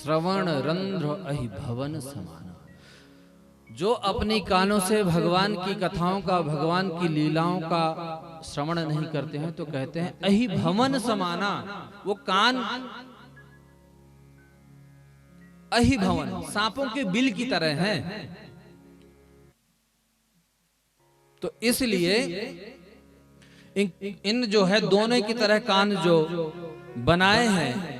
श्रवण रंध्र अहि भवन समाना। जो अपनी कानों से भगवान की कथाओं का, भगवान की लीलाओं का श्रवण नहीं करते हैं तो कहते हैं अहि भवन समाना। वो कान अहि भवन, सांपों के बिल की तरह हैं। तो इसलिए इन जो है दोनों की तरह कान जो बनाए हैं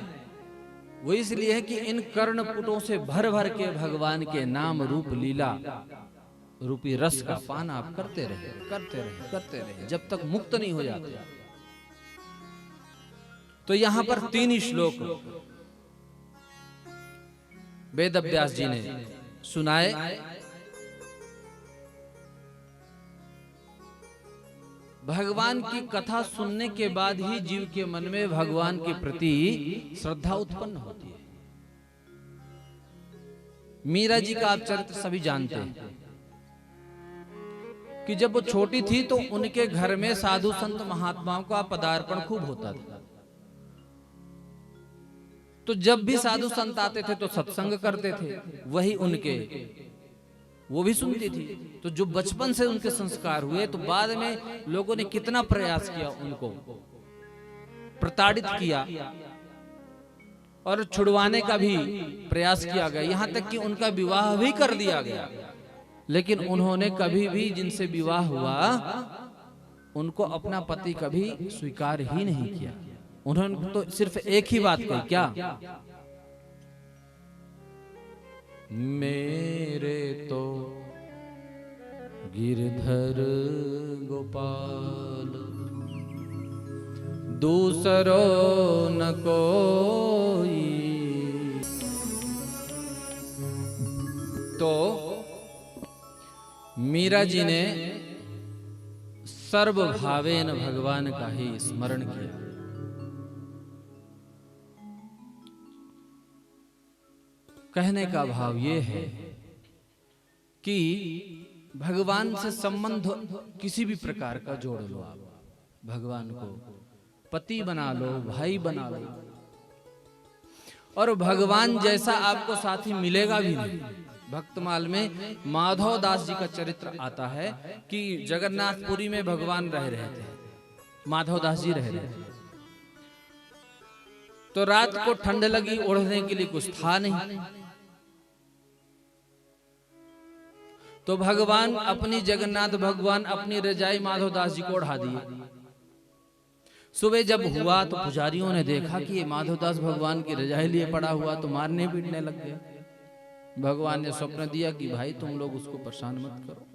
वो इसलिए है कि इन कर्णपुटों से भर भर के भगवान के नाम रूप लीला रूपी रस का पान आप करते रहे, करते रहे, करते रहे, जब तक मुक्त नहीं हो जाते। तो यहां पर 3 ही श्लोक वेद व्यास जी ने सुनाए। भगवान की कथा सुनने के बाद ही जीव के मन में भगवान के प्रति श्रद्धा उत्पन्न होती है। मीरा जी का आप चरित्र सभी जानते हैं कि जब वो छोटी थी तो उनके घर में साधु संत महात्माओं का पदार्पण खूब होता था। तो जब भी साधु संत आते थे तो सत्संग करते थे, वही उनके वो भी सुनती थी। तो जो बचपन से उनके संस्कार हुए तो बाद में लोगों ने कितना प्रयास किया, उनको प्रताड़ित किया और छुड़वाने का भी प्रयास किया गया, यहां तक कि उनका विवाह भी कर दिया गया। लेकिन उन्होंने कभी भी जिनसे विवाह हुआ उनको अपना पति कभी स्वीकार ही नहीं किया। उन्होंने तो सिर्फ एक ही बात कही, क्या? मेरे तो गिरधर गोपाल दूसरो न कोई। तो मीरा जी ने सर्वभावेन भगवान का ही स्मरण किया। कहने का भाव ये है कि भगवान से संबंध किसी भी प्रकार का जोड़ लो आप, भगवान को पति बना लो, भाई बना लो, और भगवान जैसा आपको साथी मिलेगा भी नहीं। भक्तमाल में माधव दास जी का चरित्र आता है कि जगन्नाथपुरी में भगवान रह रहे थे, माधव दास जी रह रहे थे। तो रात को ठंड लगी, ओढ़ने के लिए कुछ था नहीं, तो भगवान अपनी जगन्नाथ भगवान अपनी रजाई माधव दास जी को ओढ़ा दिए। सुबह जब हुआ तो पुजारियों ने देखा कि ये माधव दास भगवान की रजाई लिए पड़ा हुआ, तो मारने पीटने लग गया। भगवान ने स्वप्न दिया कि भाई तुम लोग उसको परेशान मत करो।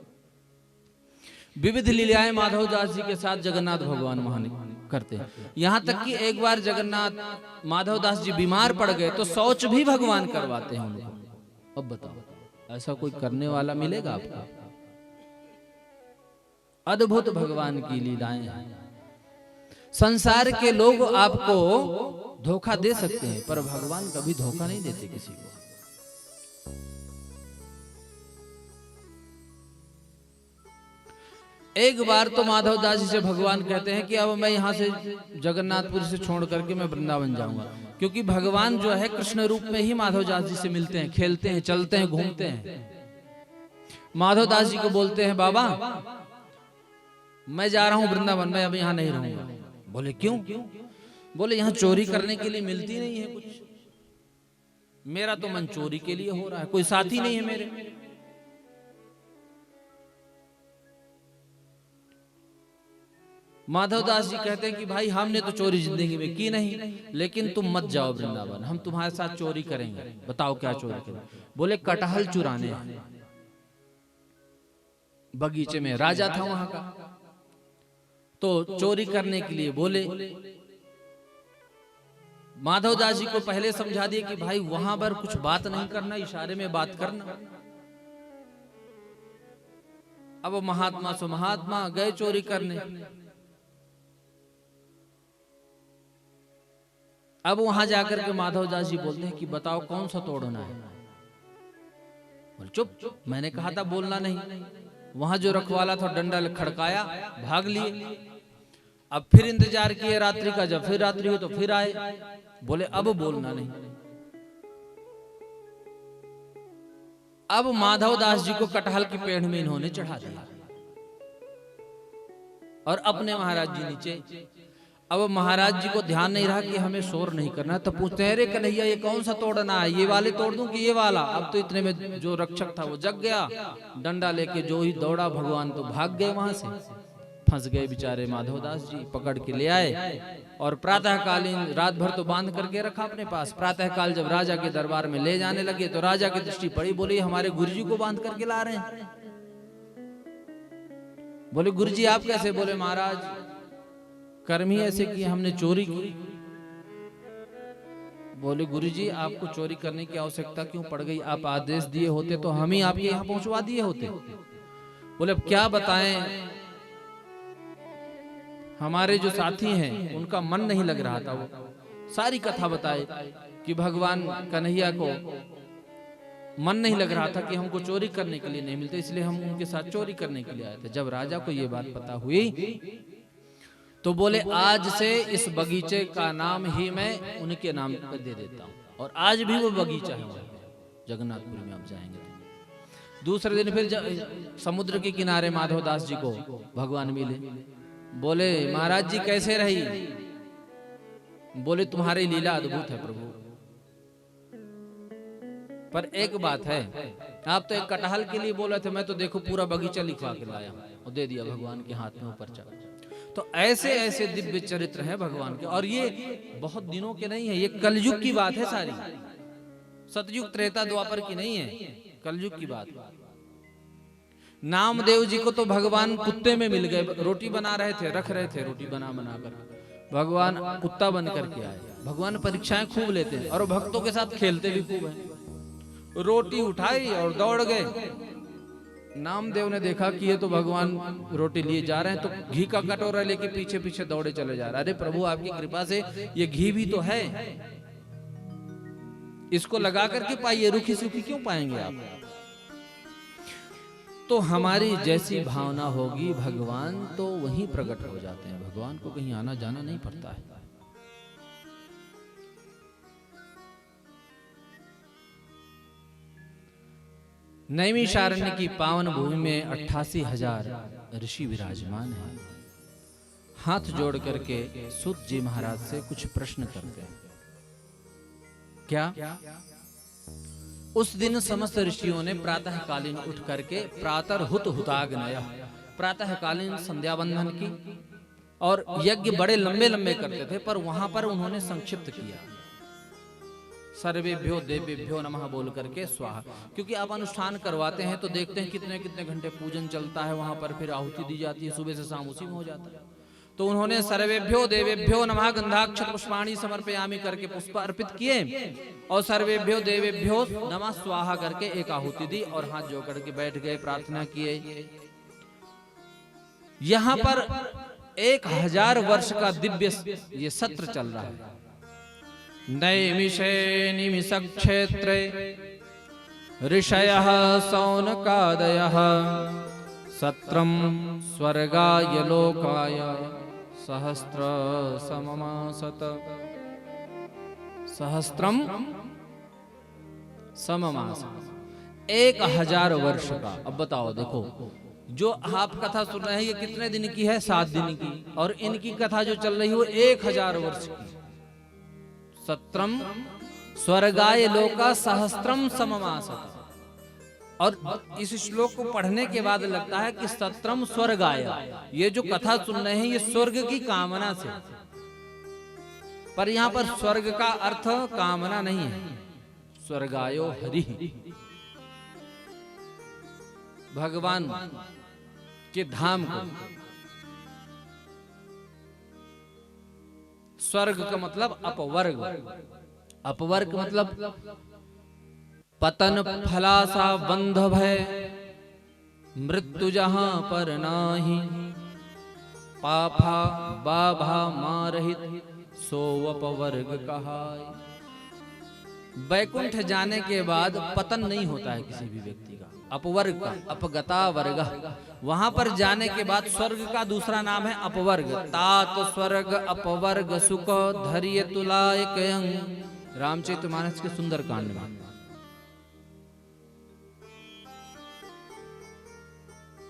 विविध लीलाएं माधव दास जी के साथ जगन्नाथ भगवान वहां करते हैं। यहां तक कि एक बार जगन्नाथ माधव दास जी बीमार पड़ गए तो शौच भी भगवान करवाते हैं उनको। अब बताओ, ऐसा कोई करने वाला मिलेगा आपको? अद्भुत भगवान की लीलाएं हैं। संसार के लोग आपको धोखा दे सकते हैं पर भगवान कभी धोखा नहीं देते किसी को। एक बार तो माधव दास जी से भगवान कहते हैं कि अब मैं यहां से जगन्नाथपुरी से छोड़ करके मैं वृंदावन जाऊंगा, क्योंकि भगवान जो है कृष्ण रूप में ही माधव दास जी से मिलते हैं, खेलते हैं, चलते हैं, घूमते हैं। माधव दास जी को बोलते हैं बाबा मैं जा रहा हूं वृंदावन, मैं अब यहां नहीं रहूंगा। बोले क्यों? बोले यहां चोरी करने के लिए मिलती नहीं है कुछ, मेरा तो मन चोरी के लिए हो रहा है, कोई साथी नहीं है मेरे। माधव दास जी कहते हैं कि भाई हमने तो चोरी जिंदगी में की नहीं, लेकिन तुम मत जाओ वृंदावन, हम तुम्हारे साथ चोरी करेंगे। बताओ क्या चोरी करेंगे? बोले कटहल चुराने। बगीचे में राजा था वहां का, तो चोरी करने के लिए बोले। माधव दास जी को पहले समझा दिए कि भाई वहां पर कुछ बात नहीं करना, इशारे में बात करना। अब महात्मा सो महात्मा गए चोरी करने। अब वहां जाकर के माधव दास जी बोलते हैं कि बताओ कौन सा तोड़ना है? बोले चुप, मैंने कहा था बोलना नहीं। वहां जो रखवाला था डंडा खड़काया, भाग लिए। अब फिर इंतजार किए रात्रि का, जब फिर रात्रि हो तो फिर आए, बोले अब बोलना नहीं। अब माधव दास जी को कटहल की पेड़ में इन्होंने चढ़ा दिया और अपने महाराज जी नीचे। अब महाराज जी को ध्यान नहीं रहा कि हमें शोर नहीं करना, तो पूछते हैं, अरे कन्हैया ये कौन सा तोड़ना है, ये वाले तोड़ दूं कि ये वाला? अब तो इतने में जो रक्षक था वो जग गया, डंडा लेके जो ही दौड़ा भगवान तो भाग गए वहां से। फंस गए बेचारे माधवदास जी, पकड़ के ले आए और प्रातःकालीन रात भर तो बांध करके रखा अपने पास। प्रातःकाल जब राजा के दरबार में ले जाने लगे तो राजा की दृष्टि पड़ी, बोली हमारे गुरुजी को बांध करके ला रहे हैं। बोले गुरुजी आप कैसे? बोले महाराज कर्म ही ऐसे किए, हमने चोरी की। बोले गुरुजी आपको चोरी करने की आवश्यकता क्यों पड़ गई? आप आदेश दिए होते तो हम ही आपके यहाँ पहुंचवा दिए होते। बोले अब क्या बताएं, हमारे जो साथी हैं उनका मन नहीं लग रहा था। वो सारी कथा बताए कि भगवान कन्हैया को मन नहीं लग रहा था कि हमको चोरी करने के लिए नहीं मिलते, इसलिए हम उनके साथ चोरी करने के लिए आए थे। जब राजा को ये बात पता हुई तो बोले आज से इस बगीचे का नाम ही मैं उनके नाम पर दे देता हूँ, और आज भी वो बगीचा है जगन्नाथपुरी में आप जाएंगे। दूसरे दिन फिर समुद्र के किनारे माधवदास जी को भगवान मिले। बोले महाराज जी कैसे रही? बोले तुम्हारी लीला अद्भुत है प्रभु, पर एक बात है, आप तो एक कटहल के लिए बोले थे, मैं तो देखो पूरा बगीचा लिखवा के लाया और दे दिया भगवान के हाथ में ऊपर चढ़। तो ऐसे ऐसे दिव्य चरित्र हैं भगवान के, और ये बहुत दिनों के नहीं है, ये कलयुग की बात है सारी, सतयुग त्रेता द्वापर की नहीं है, कलयुग की बात। नामदेव जी को तो भगवान कुत्ते में मिल गए, रोटी बना रहे थे, रख रहे थे रोटी बना कर, भगवान कुत्ता बन करके आए। भगवान परीक्षाएं खूब लेते हैं और भक्तों के साथ खेलते भी खूब हैं। रोटी उठाई और दौड़ गए। नामदेव ने देखा कि ये तो भगवान रोटी लिए जा रहे हैं, तो घी का कटोरा लेके पीछे पीछे दौड़े चले जा रहे हैं। अरे प्रभु आपकी कृपा से ये घी भी तो है, इसको लगा करके पाइए, रूखी सूखी क्यों पाएंगे आप? तो हमारी जैसी भावना होगी भगवान तो वहीं प्रकट हो जाते हैं, भगवान को कहीं आना जाना नहीं पड़ता है। नैमिषारण्य की पावन भूमि में 88,000 ऋषि विराजमान हैं। हाथ जोड़ करके सूत जी महाराज से कुछ प्रश्न करते हैं। क्या? उस दिन समस्त ऋषियों ने प्रातःकालीन उठ करके प्रातर्हुत हुताग्नय, प्रातःकालीन संध्या बंधन की, और यज्ञ बड़े लंबे लंबे करते थे, पर वहां पर उन्होंने संक्षिप्त किया, सर्वेभ्यो देवेभ्यो नमः बोल करके स्वाहा। क्योंकि आप अनुष्ठान करवाते हैं तो देखते हैं कितने कितने घंटे पूजन चलता है वहां पर, फिर आहुति दी जाती है, सुबह से शाम उसी में हो जाता है। तो उन्होंने सर्वेभ्यो देवेभ्यो नमः गंधाक्षत पुष्पाणि समर्पयामि करके पुष्प अर्पित किए, और सर्वेभ्यो देवेभ्यो नमः स्वाहा करके एक आहुति दी और हाथ जोड़ करके बैठ गए, प्रार्थना किए। यहां पर 1000 वर्ष का दिव्य ये सत्र चल रहा है। नैमिषे निमिष क्षेत्रे ऋषयः सौनकादयः सत्रम स्वर्गाय लोकाय सहस्त्र सममासत। सहस्त्रम सममास, 1000 वर्ष का। अब बताओ, देखो जो आप कथा सुन रहे हैं ये कितने दिन की है? 7 दिन की, और इनकी कथा जो चल रही है वो 1000 वर्ष की। सत्रम स्वर्गाय लोका सहस्त्रम सममासत। और इस श्लोक को पढ़ने के बाद लगता है कि सत्रम स्वर्गाय, ये जो कथा सुन रहे हैं ये स्वर्ग की कामना से, पर यहाँ पर स्वर्ग का अर्थ कामना नहीं है। स्वर्गायो हरि, भगवान के धाम को। स्वर्ग का मतलब अपवर्ग, अपवर्ग मतलब पतन फलासा बंध भय, मृत्यु जहां पर नाही, पाफा बाभा मारहित सो अपवर्ग कहाय। वैकुंठ जाने के बाद पतन नहीं होता है किसी भी व्यक्ति का, अपवर्ग का, अपगता वर्ग। वहां पर जाने के बाद स्वर्ग का दूसरा नाम है अपवर्ग। तात स्वर्ग अपवर्ग सुख धैर्य तुलाय कयं, रामचरितमानस के सुंदर कांड में।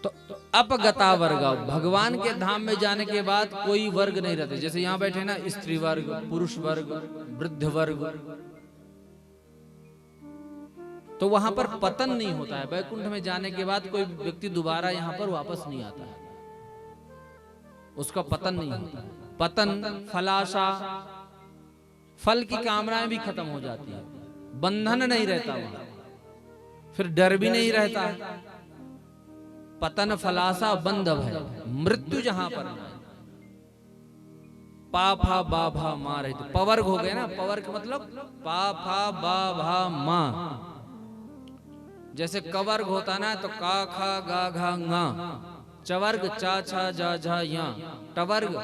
तो अपगता वर्ग, भगवान के धाम में जाने के बाद कोई वर्ग नहीं रहते। जैसे यहाँ बैठे ना, स्त्री वर्ग, पुरुष वर्ग, वृद्ध वर्ग, तो वहां पर पतन नहीं होता है। वैकुंठ में जाने के बाद कोई व्यक्ति दोबारा यहाँ पर वापस नहीं आता है, उसका पतन नहीं होता। पतन, फलाशा, फल की कामनाएं भी खत्म हो जाती है, बंधन नहीं रहता वहां, फिर डर भी नहीं रहता। पतन फलासा बंध भय, मृत्यु जहां पर ना, पाफा बाभा मां रहते। पवर्ग हो गए ना, पवर्ग मतलब पाफा बाभा मां। जैसे कवर्ग होता ना तो का खा गा घा गा, चवर्ग चा छा जा झा या, टवर्ग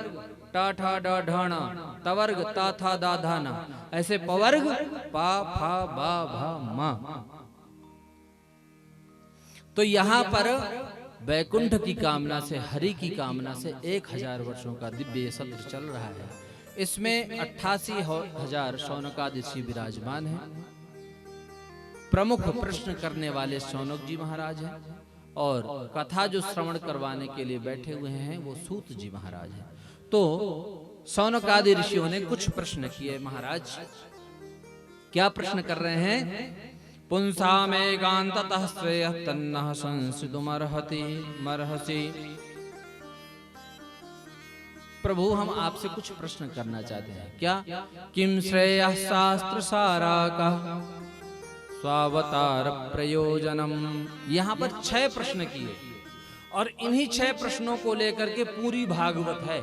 टा ठा डा ढाना, तवर्ग ता था दा धाना। ऐसे पवर्ग पा फा बा भा मा। तो यहां पर वैकुंठ की कामना से, हरि की कामना से 1000 वर्षों का दिव्य सत्र चल रहा है। इसमें 88,000 शौनकादि ऋषि विराजमान हैं। प्रमुख प्रश्न करने वाले शौनक जी महाराज हैं, और कथा जो श्रवण करवाने के लिए बैठे हुए हैं वो सूत जी महाराज हैं। तो शौनकादि ऋषियों ने कुछ प्रश्न किए। महाराज क्या प्रश्न कर रहे हैं? पुंसामेकान्ततः श्रेयः तन्नः संसितुमर्हति मर्हसि। प्रभु हम आपसे कुछ प्रश्न करना चाहते हैं। क्या? किम श्रेयः शास्त्र साराकः स्वावतार प्रयोजनम। यहाँ पर 6 प्रश्न किए, और इन्हीं 6 प्रश्नों को लेकर के पूरी भागवत है।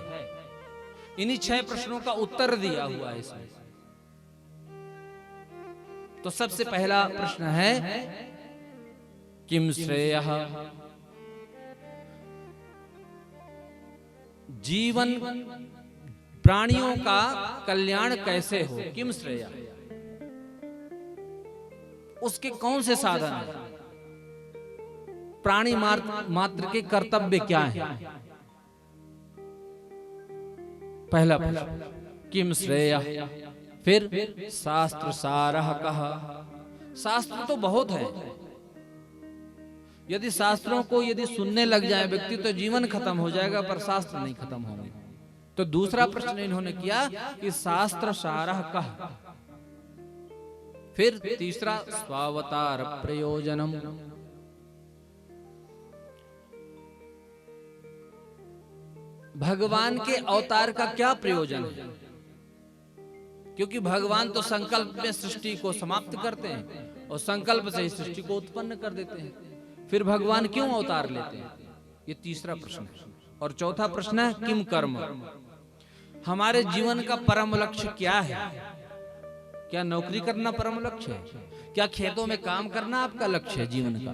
इन्हीं 6 प्रश्नों का उत्तर दिया हुआ है इसमें। तो सबसे पहला प्रश्न है किम श्रेयः, जीवन प्राणियों का कल्याण कैसे हो। किम श्रेयः, उसके कौन से साधन हैं, प्राणी मात्र के कर्तव्य क्या हैं। पहला प्रश्न किम श्रेयः। फिर शास्त्र सारः कः। शास्त्र तो बहुत है, यदि शास्त्रों को यदि सुनने लग जाए व्यक्ति तो जीवन खत्म हो जाएगा, पर शास्त्र नहीं खत्म होंगे। तो दूसरा प्रश्न इन्होंने किया कि शास्त्र सारः कः। फिर तीसरा स्वावतार प्रयोजनम। भगवान के अवतार का क्या प्रयोजन है, क्योंकि भगवान तो संकल्प में सृष्टि को समाप्त करते हैं और संकल्प से ही सृष्टि को उत्पन्न कर देते हैं। फिर भगवान क्यों अवतार लेते हैं, ये तीसरा प्रश्न है। और चौथा प्रश्न है किम कर्म। हमारे जीवन का परम लक्ष्य क्या है। क्या नौकरी करना परम लक्ष्य है? क्या खेतों में काम करना आपका लक्ष्य है जीवन का?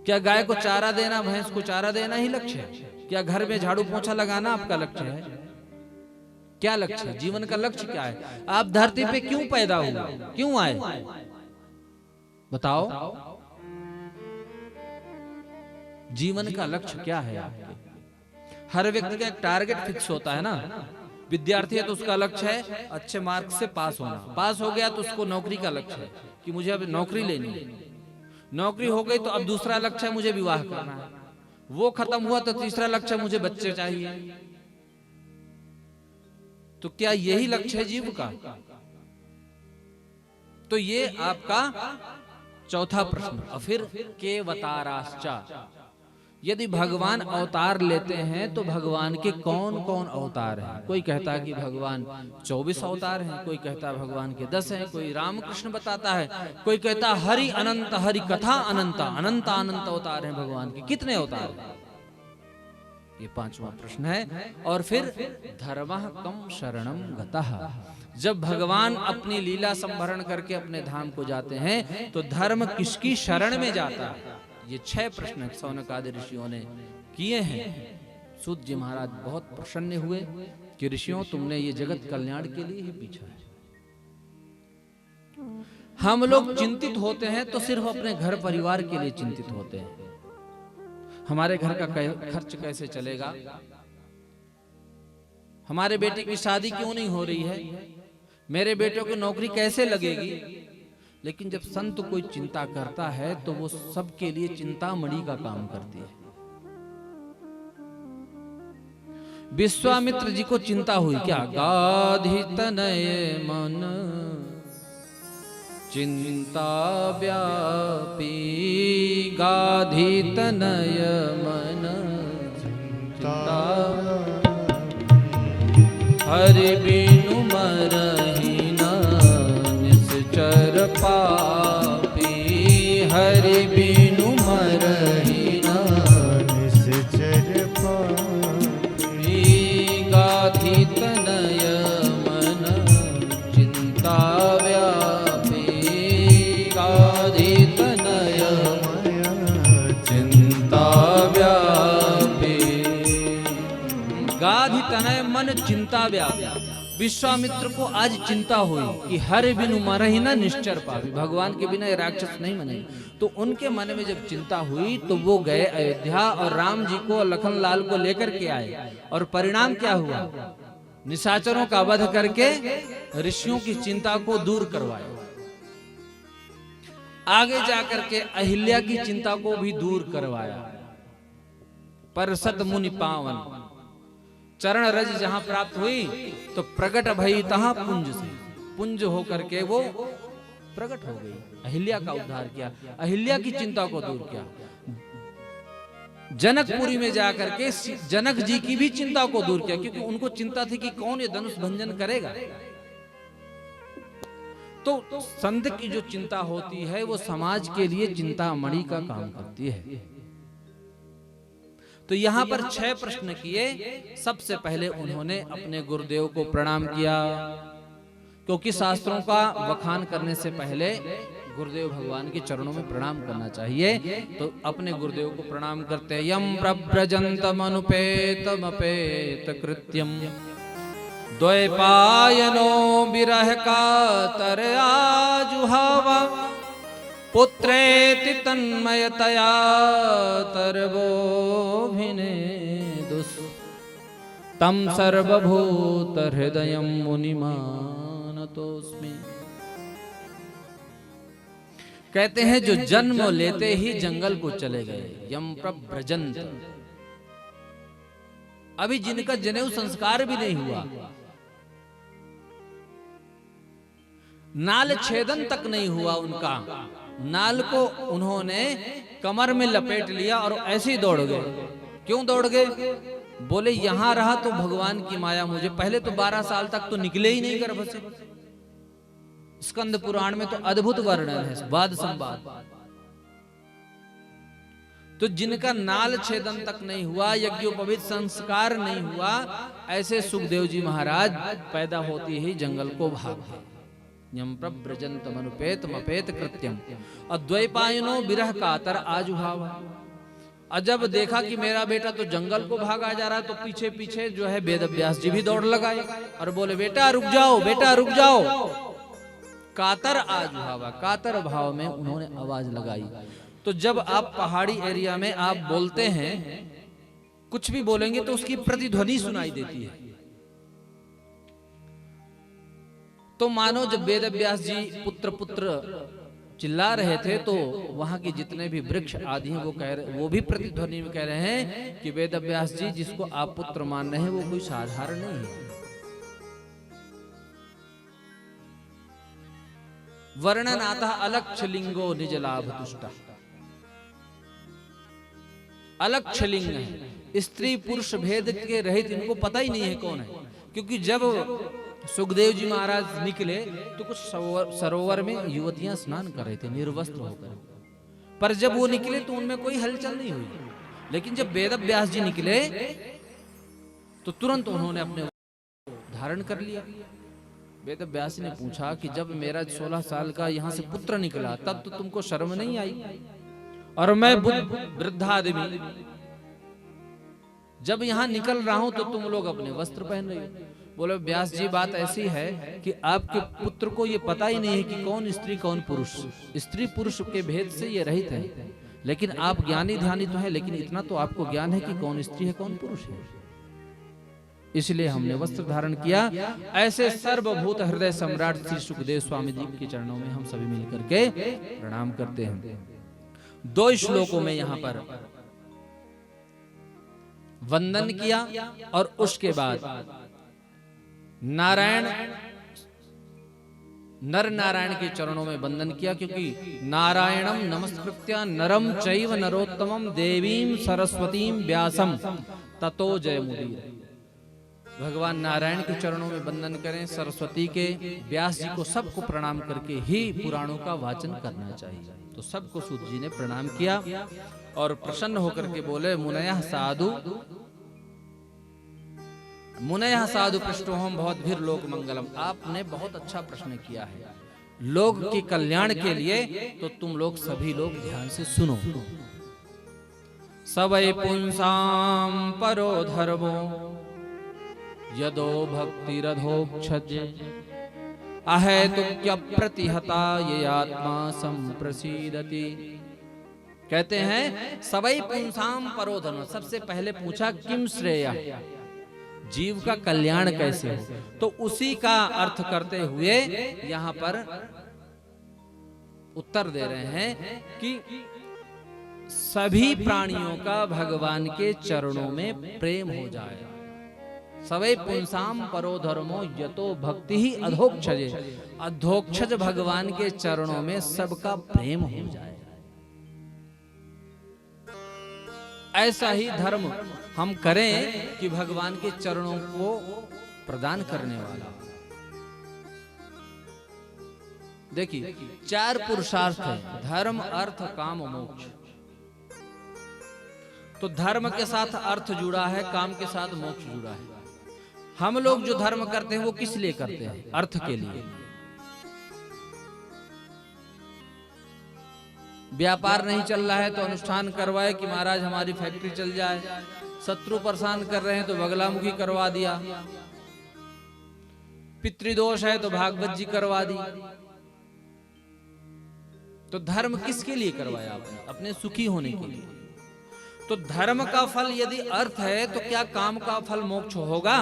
क्या गाय को चारा देना, भैंस को चारा देना ही लक्ष्य है? क्या घर में झाड़ू पोछा लगाना आपका लक्ष्य है? क्या लक्ष्य है? जीवन का लक्ष्य क्या है? आप धरती पे क्यों पैदा हुए, क्यों आए, बताओ। जीवन का लक्ष्य क्या है आपके? हर व्यक्ति का एक टारगेट फिक्स होता है ना। विद्यार्थी है तो उसका लक्ष्य है अच्छे मार्क्स से पास होना। पास हो गया तो उसको नौकरी का लक्ष्य है कि मुझे अब नौकरी लेनी है। नौकरी हो गई तो अब दूसरा लक्ष्य है मुझे विवाह करना है। वो खत्म हुआ तो तीसरा लक्ष्य मुझे बच्चे चाहिए। तो क्या यही लक्ष्य है जीव का? तो ये आपका चौथा प्रश्न। और फिर केवताराश्चा, यदि भगवान अवतार लेते हैं तो भगवान के कौन कौन अवतार हैं? कोई कहता है कि भगवान 24 अवतार हैं, कोई कहता है भगवान के 10 हैं, कोई रामकृष्ण बताता है, कोई कहता है हरि अनंत, हरि कथा अनंत, अनंत अनंत अवतार हैं भगवान के। कितने अवतार हैं? ये 5वां प्रश्न है। और फिर धर्मः कम शरणम गतः। जब भगवान अपनी लीला संभरण करके अपने धाम को जाते हैं तो धर्म किसकी शरण में जाता है? ये 6 प्रश्न शौनकादि ऋषियों ने किए हैं। सूत जी महाराज बहुत प्रसन्न हुए कि ऋषियों तुमने ये जगत कल्याण के लिए ही पूछा है। हम लोग चिंतित होते हैं तो सिर्फ अपने घर परिवार के लिए चिंतित होते हैं। हमारे घर का खर्च कैसे चलेगा, हमारे बेटे की शादी क्यों नहीं हो रही है, मेरे बेटे को नौकरी कैसे लगेगी। लेकिन जब संत कोई चिंता करता है तो वो सबके लिए चिंतामणि का काम करती है। विश्वामित्र जी को चिंता हुई क्या? गाधि तनय मन चिंता व्यापी, गाधि तनय मन चिंता, हरि बिनु मरहि न निश्चर पापी, हरि बिनु मरहि न निश्चर पापी, गाधि तनय मन चिंता व्यापी, गाधि तनय चिंता व्यापी, गाधि तनय मन चिंता व्यापी। विश्वामित्र को आज चिंता हुई कि हर बिनु मरहि न निश्चर पापी, भगवान के बिना ये राक्षस नहीं मरेंगे। तो उनके मन में जब चिंता हुई तो वो गए अयोध्या और राम जी को, लखन लाल को लेकर के आए। और परिणाम क्या हुआ? निशाचरों का वध करके ऋषियों की चिंता को दूर करवाया। आगे जाकर के अहिल्या की चिंता को भी दूर करवाया। पर सत मुनि पावन, चरण रज जहां प्राप्त हुई तो प्रकट भई तहां पुंज से, पुंज होकर के वो प्रकट हो गई। अहिल्या का उद्धार किया, अहिल्या की चिंता को दूर किया। जनकपुरी में जाकर के जनक जी की भी चिंता को दूर किया, क्योंकि उनको चिंता थी कि कौन ये धनुष भंजन करेगा। तो संत की जो चिंता होती है वो समाज के लिए चिंतामणि का काम करती है। तो यहाँ पर 6 प्रश्न किए। सबसे पहले उन्होंने अपने गुरुदेव को प्रणाम किया, क्योंकि शास्त्रों का वखान करने से पहले गुरुदेव भगवान के चरणों में प्रणाम करना चाहिए। तो अपने गुरुदेव को प्रणाम करते हैं। यम प्रव्रजन्तम अनुपेतमपेत कृत्यम, द्वैपायनो विरह कातर आजुहावा, पुत्रेति तन्मयतया तरवोभिनेदुस्, तम सर्वभूत हृदयं मुनिमानतोस्मि। कहते हैं जो जन्म लेते ही जंगल को चले गए, यम प्रव्रजन्त, अभी जिनका जनेऊ संस्कार भी नहीं हुआ, नाल छेदन तक नहीं हुआ उनका, नाल को उन्होंने कमर में लपेट लिया और ऐसे ही दौड़ गए। क्यों दौड़ गए? बोले यहां रहा तो भगवान की माया मुझे, पहले तो 12 साल तक तो निकले ही नहीं गर्भ से। स्कंद पुराण में तो अद्भुत वर्णन है, वाद संवाद। तो जिनका नाल छेदन तक नहीं हुआ, यज्ञोपवीत संस्कार नहीं हुआ, ऐसे सुखदेव जी महाराज पैदा होती ही जंगल को भाग गए। यम प्रव्रजन्तम अनुपेतमपेत कृत्यम, अद्वैपायनो विरह कातर आजुहावा। और जब देखा कि मेरा बेटा तो जंगल को भागा जा रहा, तो पीछे पीछे जो है वेद व्यास जी भी दौड़ लगाए और बोले बेटा रुक जाओ, बेटा रुक जाओ। कातर आजुहावा, कातर भाव में उन्होंने आवाज लगाई। तो जब आप पहाड़ी एरिया में आप बोलते हैं, कुछ भी बोलेंगे तो उसकी प्रतिध्वनि सुनाई देती है। तो मानो जब वेद व्यास जी पुत्र पुत्र चिल्ला रहे थे, तो वहां के जितने भी वृक्ष आदि हैं वो भी प्रतिध्वनि में कह रहे हैं कि वेद व्यास जी जिसको आप पुत्र मान रहे हैं वो कोई साधारण नहीं है। वर्णन आता अलक्ष लिंगो निज लाभ तुष्टा, अलक्ष लिंग है, स्त्री पुरुष भेद के रहित, इनको पता ही नहीं है कौन है। क्योंकि जब सुखदेव जी महाराज निकले तो कुछ सरोवर में युवतियां स्नान कर रहे थे निर्वस्त्र होकर, पर जब वो निकले तो उनमें कोई हलचल नहीं हुई। लेकिन जब वेद व्यास जी निकले तो तुरंत उन्होंने अपने धारण कर लिया। वेद व्यास ने पूछा कि जब मेरा 16 साल का यहाँ से पुत्र निकला तब तो तुमको शर्म नहीं आई, और मैं वृद्धा आदमी जब यहाँ निकल रहा हूं तो तुम लोग अपने वस्त्र पहन रहे हो। बोले व्यास जी बात ऐसी है कि आपके पुत्र को ये पता ही नहीं है कि कौन स्त्री कौन पुरुष, स्त्री पुरुष के भेद से ये रहित है। लेकिन आप ज्ञानी ध्यानी तो है, लेकिन इतना तो आपको ज्ञान है कि कौन स्त्री है कौन पुरुष है, इसलिए हमने वस्त्र धारण किया। ऐसे सर्वभूत हृदय सम्राट श्री सुखदेव स्वामी जी के चरणों में हम सभी मिलकर के प्रणाम करते हैं। 2 श्लोकों में यहाँ पर वंदन किया और उसके बाद नर नारायण के चरणों में वंदन किया, क्योंकि नारायणम नमस्कृत्य नरम चैव नरोत्तमम देवीम सरस्वतीम व्यासम ततो जयमुदीरये। भगवान नारायण के चरणों में वंदन करें, सरस्वती के, व्यास जी को, सबको प्रणाम करके ही पुराणों का वाचन करना चाहिए। तो सबको सूत जी ने प्रणाम किया और प्रसन्न होकर के बोले, मुनयः साधु पृष्ठोहम भवद्भिर लोक मंगलम। आपने बहुत अच्छा प्रश्न किया है लोक के कल्याण के लिए, तो तुम लोग सभी लोग ध्यान से सुनो। सवै पुंसाम परो धर्मो यदो भक्तिरधोक्षज अहेतुक्य प्रतिहता ये आत्मा संप्रसीदति। कहते हैं सवै पुंसाम परो धर्म, सबसे पहले पूछा किम श्रेय, जीव का कल्याण कैसे हो, तो उसी का अर्थ करते हुए यहां पर उत्तर दे रहे हैं कि सभी प्राणियों का भगवान के चरणों में प्रेम हो जाए। सवै पुंसाम परो धर्मो यतो भक्ति ही अधोक्षजे, अधोक्षज भगवान के चरणों में सबका प्रेम हो जाए। ऐसा ही धर्म हम करें कि भगवान के चरणों को प्रदान करने वाला। देखिए 4 पुरुषार्थ है, धर्म अर्थ काम मोक्ष। तो धर्म के साथ अर्थ जुड़ा है, काम के साथ मोक्ष जुड़ा है। हम लोग जो धर्म करते हैं वो किस लिए करते हैं? अर्थ के लिए। व्यापार नहीं चल रहा है तो अनुष्ठान करवाए कि महाराज हमारी फैक्ट्री चल जाए। शत्रु परेशान कर रहे हैं तो बगलामुखी करवा दिया। पितृदोष है तो भागवत जी करवा दी। तो धर्म किसके लिए करवाया आपने? अपने सुखी होने के लिए। तो धर्म का फल यदि अर्थ है तो क्या काम का फल मोक्ष होगा?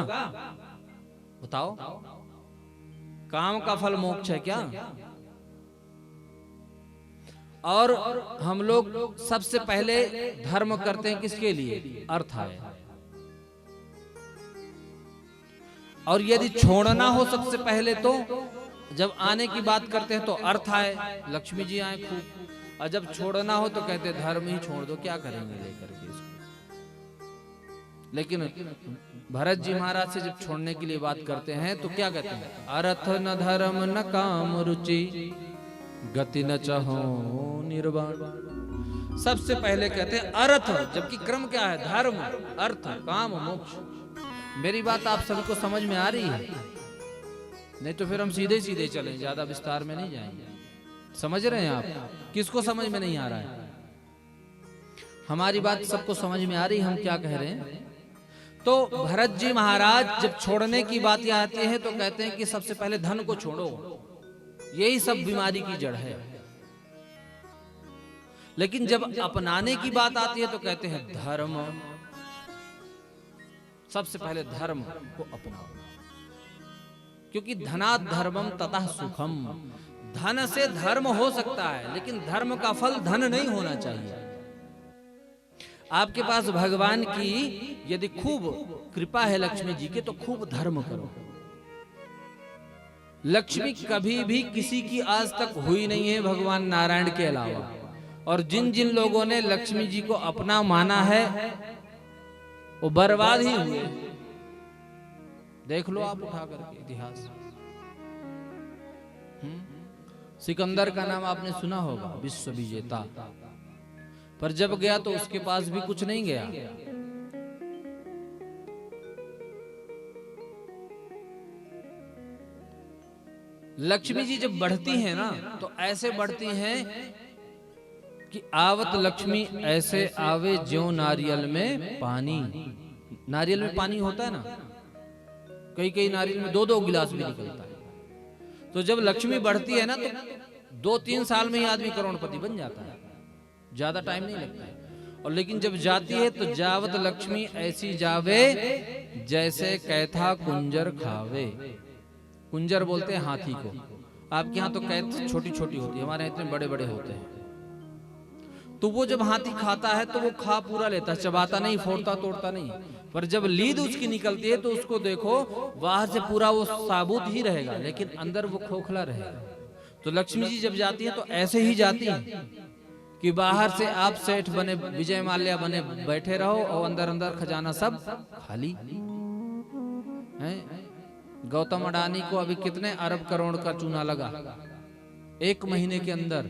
बताओ, काम का फल मोक्ष है क्या? और हम लोग सबसे पहले धर्म करते हैं किसके लिए? अर्थ है। और यदि छोड़ना हो सबसे पहले, तो जब आने की बात करते हैं तो अर्थ है, लक्ष्मी जी आए खूब। और जब छोड़ना हो तो कहते हैं धर्म ही छोड़ दो, क्या करेंगे लेकर के इसको। लेकिन भरत जी महाराज से जब छोड़ने के लिए बात करते हैं तो क्या कहते हैं? अर्थ न धर्म न काम रुचि गति न चाहो निर्वाण। सबसे पहले कहते हैं अर्थ, जबकि क्रम क्या है? धर्म, अर्थ, काम, मोक्ष। मेरी बात आप सभी को समझ में आ रही है? नहीं तो फिर हम सीधे सीधे चलें, ज्यादा विस्तार में नहीं जाएंगे। समझ रहे हैं आप? किसको समझ में नहीं आ रहा है? हमारी बात सबको समझ में आ रही है हम क्या कह रहे हैं? तो भरत जी महाराज जब छोड़ने की बात आती है तो कहते हैं कि सबसे पहले धन को छोड़ो, यही सब बीमारी की जड़ है। लेकिन जब अपनाने की बात आती है तो कहते हैं धर्म, सबसे पहले धर्म को अपनाओ। क्योंकि धनात् धर्मम ततः सुखम, धन से धर्म हो सकता है लेकिन धर्म का फल धन नहीं होना चाहिए। आपके पास भगवान की यदि खूब कृपा है लक्ष्मी जी के, तो खूब धर्म करो। लक्ष्मी कभी भी किसी की आज तक हुई नहीं है भगवान नारायण के अलावा। और जिन जिन लोगों ने लक्ष्मी जी को अपना माना है वो बर्बाद ही हुए। देख लो आप उठा करके इतिहास। सिकंदर का नाम आपने सुना होगा, विश्व विजेता। पर जब गया तो उसके पास भी कुछ नहीं गया। लक्ष्मी जी जब बढ़ती हैं ना तो ऐसे बढ़ती हैं कि आवत लक्ष्मी ऐसे आवे ज्यों नारियल में पानी। नारियल में पानी होता है ना, कई कई नारियल में 2-2 गिलास भी निकलता है। तो जब लक्ष्मी बढ़ती है ना तो 2-3 साल में ही आदमी करोड़पति बन जाता है, ज्यादा टाइम नहीं लगता है। और लेकिन जब जाती है तो जावत लक्ष्मी ऐसी जावे जैसे कैथा कुंजर खावे। कुंजर बोलते हैं हाथी को। आपके यहाँ तो कैथ छोटी छोटी होती है, हमारे यहाँ इतने बड़े बड़े होते हैं। तो वो जब हाथी खाता है तो वो खा पूरा लेता है, चबाता नहीं, फोड़ता तोड़ता नहीं। पर जब लीद उसकी निकलती है तो उसको देखो, बाहर से पूरा वो साबुत ही रहेगा लेकिन अंदर वो खोखला रहेगा। तो लक्ष्मी जी जब जाती है तो ऐसे ही जाती है कि बाहर से आप सेठ बने, विजय माल्या बने बैठे रहो और अंदर अंदर खजाना सब खाली है। गौतम अडानी को अभी कितने अरब करोड़ का चूना लगा 1 महीने के अंदर,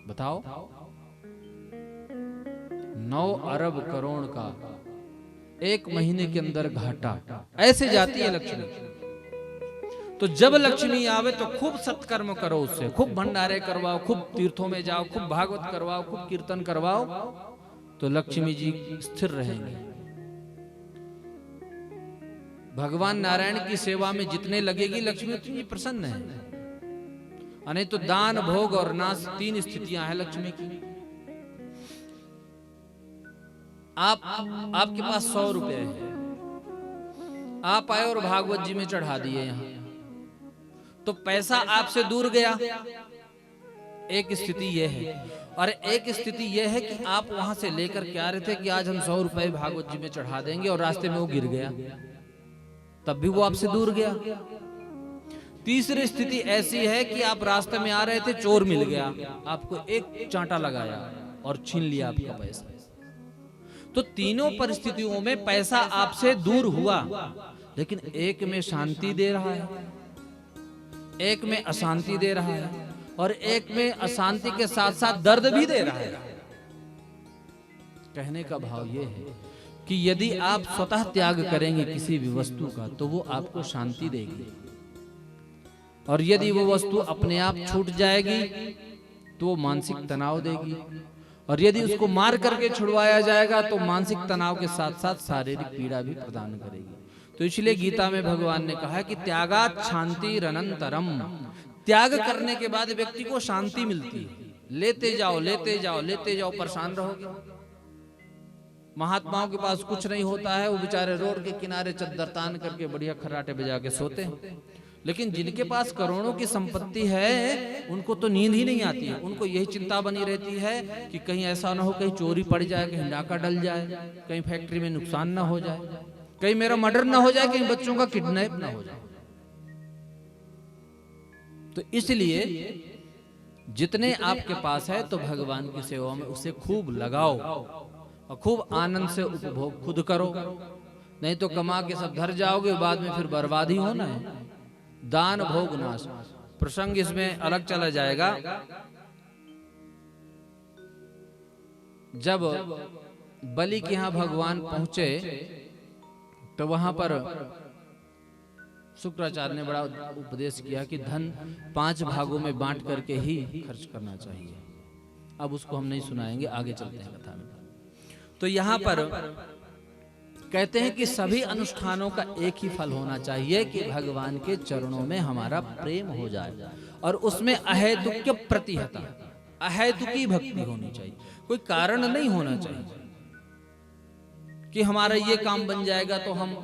बताओ 9 अरब करोड़ का 1 महीने के अंदर घाटा। ऐसे जाती है लक्ष्मी। तो जब लक्ष्मी आवे तो खूब सत्कर्म करो उससे, खूब भंडारे करवाओ, खूब तीर्थों में जाओ, खूब भागवत करवाओ, खूब कीर्तन करवाओ, तो लक्ष्मी जी स्थिर रहेंगे। भगवान नारायण की सेवा में जितने लगेगी लक्ष्मी उतनी प्रसन्न है। नहीं तो दान भोग और नाश 3 स्थितियां हैं लक्ष्मी की। आपके पास 100 रुपए है, आप आए और भागवत जी में चढ़ा दिए यहाँ, तो पैसा आपसे दूर गया, एक स्थिति यह है। और एक स्थिति यह है कि आप वहां से लेकर के आ रहे थे कि आज हम 100 रुपए भागवत जी में चढ़ा देंगे और रास्ते में वो गिर गया, तब भी वो आपसे दूर गया। तीसरी स्थिति ऐसी है कि आप रास्ते में आ रहे थे, चोर मिल गया, आपको एक चांटा लगाया और छीन लिया आपका पैसा। तो तीनों परिस्थितियों में पैसा आपसे दूर हुआ, लेकिन एक में शांति दे रहा है, एक में अशांति दे रहा है, और एक में अशांति के साथ साथ दर्द भी दे रहा है। कहने का भाव यह है कि यदि आप स्वतः त्याग करेंगे किसी भी वस्तु का तो वो आपको शांति देगी, और यदि वो वस्तु अपने आप छूट जाएगी तो वो मानसिक तनाव देगी, और यदि उसको मार करके छुड़वाया जाएगा तो मानसिक तनाव के साथ साथ शारीरिक पीड़ा भी प्रदान करेगी। तो इसलिए गीता में भगवान ने कहा है कि त्यागात् शांतिरनंतरम, त्याग करने के बाद व्यक्ति को शांति मिलती है। लेते जाओ लेते जाओ लेते जाओ, परेशान रहोगे। महात्माओं के पास कुछ नहीं होता है, वो बेचारे रोड के किनारे चद्दर तान करके बढ़िया खर्राटे बजा के सोते हैं। लेकिन जिनके पास करोड़ों की संपत्ति है उनको तो नींद ही नहीं आती है, उनको यही चिंता बनी रहती है कि कहीं ऐसा ना हो, कहीं चोरी पड़ जाए, कहीं डाका डल जाए, कहीं फैक्ट्री में नुकसान ना हो जाए, कहीं मेरा मर्डर ना हो जाए, कहीं बच्चों का किडनैप ना हो जाए। तो इसलिए जितने आपके पास है तो भगवान की सेवा में उसे खूब लगाओ और खूब आनंद से उपभोग खुद करो, नहीं तो कमा के सब घर जाओगे, बाद में फिर बर्बादी होना है। दान भोग नाश प्रसंग इसमें अलग चला जाएगा। जब बलि के यहां भगवान पहुंचे तो वहां पर शुक्राचार्य ने बड़ा उपदेश किया कि धन 5 भागों में बांट करके ही खर्च करना चाहिए। अब उसको हम नहीं सुनाएंगे, आगे चलते हैं कथा में। तो यहाँ पर कहते हैं कि सभी अनुष्ठानों का एक ही फल होना चाहिए कि भगवान के चरणों में हमारा प्रेम हो जाए और उसमें अहेतुक प्रतिहता, अहेतुकी भक्ति होनी चाहिए। कोई कारण नहीं होना चाहिए कि हमारा ये काम बन जाएगा तो हम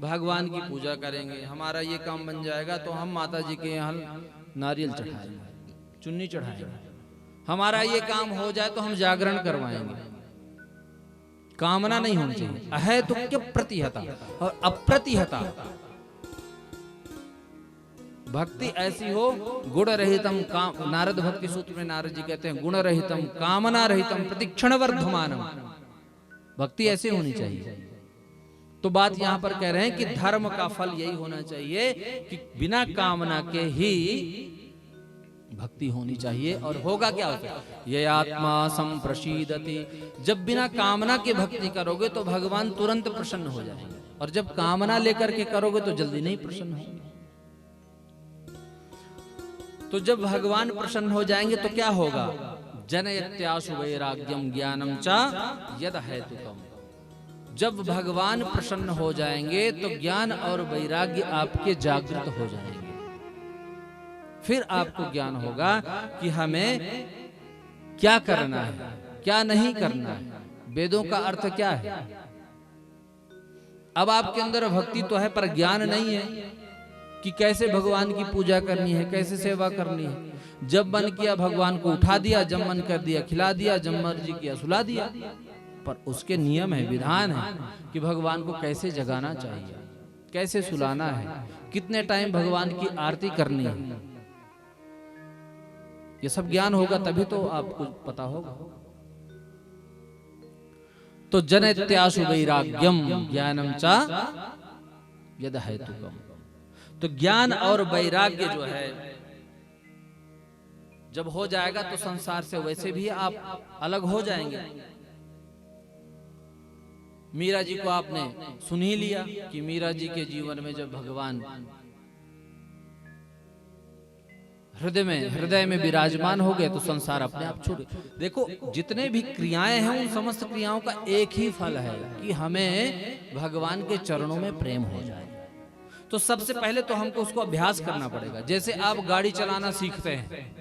भगवान की पूजा करेंगे, हमारा ये काम बन जाएगा तो हम माता जी के यहाँ नारियल चढ़ाएंगे, चुन्नी चढ़ाएंगे, हमारा ये काम हो जाए तो हम जागरण करवाएंगे। कामना नहीं होनी चाहिए, अहेतुक प्रतिहता और अप्रतिहता भक्ति ऐसी हो। गुण रहितम काम, नारद भक्ति सूत्र में नारद जी कहते हैं गुण रहितम कामना रहितम प्रतिक्षण वर्धमानम, भक्ति ऐसी होनी चाहिए। तो बात यहां पर कह रहे हैं कि धर्म का फल यही होना चाहिए कि बिना कामना के ही भक्ति होनी चाहिए। और होगा क्या होता है, ये आत्मा संप्रशीदति, जब बिना कामना के भक्ति करोगे तो भगवान तुरंत प्रसन्न हो जाएंगे, और जब कामना लेकर के करोगे तो जल्दी नहीं प्रसन्न होंगे। तो जब भगवान प्रसन्न हो जाएंगे तो क्या होगा, जनयत्याशु वैराग्यम ज्ञानम च यद हेतुकम, जब भगवान प्रसन्न हो जाएंगे तो ज्ञान और वैराग्य आपके जागृत हो जाएंगे। फिर आपको ज्ञान होगा कि हमें क्या करना है, क्या नहीं करना है, वेदों का अर्थ क्या है। अब आपके अंदर भक्ति तो है पर ज्ञान नहीं है, कि कैसे भगवान की पूजा करनी है, कैसे सेवा करनी है। जब मन किया भगवान को उठा दिया, जब मन कर दिया खिला दिया, जब मर्जी किया सुला दिया। पर उसके नियम है, विधान है कि भगवान को कैसे जगाना चाहिए, कैसे सुलाना है, कितने टाइम भगवान की आरती करनी है। ये सब ज्ञान होगा तभी तो आपको पता होगा। तो जनत्याशु वैराग्यम ज्ञानम चा यद हेतुकम। तो ज्ञान और वैराग्य जो है जब हो जाएगा तो संसार से वैसे भी आप अलग हो जाएंगे। मीरा जी को आपने सुन ही लिया कि मीरा जी के जीवन में जब भगवान हृदय में विराजमान हो गए तो संसार अपने आप छूट। देखो जितने भी क्रियाएं हैं उन समस्त क्रियाओं का एक ही फल है कि हमें भगवान के चरणों में प्रेम हो जाए। तो सबसे पहले तो हमको उसको अभ्यास करना पड़ेगा। जैसे आप गाड़ी चलाना सीखते हैं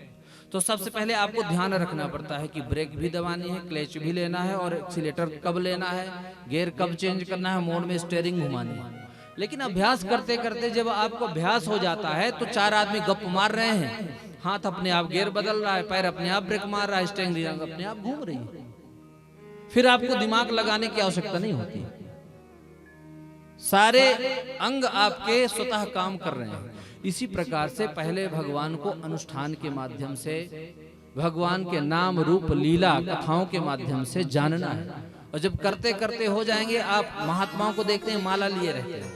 तो सबसे पहले आपको ध्यान रखना पड़ता है कि ब्रेक भी दबानी है, क्लच भी लेना है और एक्सीलेटर कब लेना है, गियर कब चेंज करना है, मोड में स्टीयरिंग घुमानी है। लेकिन अभ्यास करते करते जब आपको अभ्यास हो जाता है तो चार आदमी गप मार रहे हैं, हाथ अपने आप गियर बदल रहा है, पैर अपने आप ब्रेक मार रहा है, स्टीयरिंग अपने आप घूम रही है, फिर आपको दिमाग लगाने की आवश्यकता नहीं होती। सारे अंग आपके स्वतः काम कर रहे हैं। इसी प्रकार से पहले भगवान को अनुष्ठान के माध्यम से, भगवान के नाम रूप लीला कथाओं के माध्यम से जानना है। और जब करते करते हो जाएंगे, आप महात्माओं को देखते हैं माला लिए रहते हैं,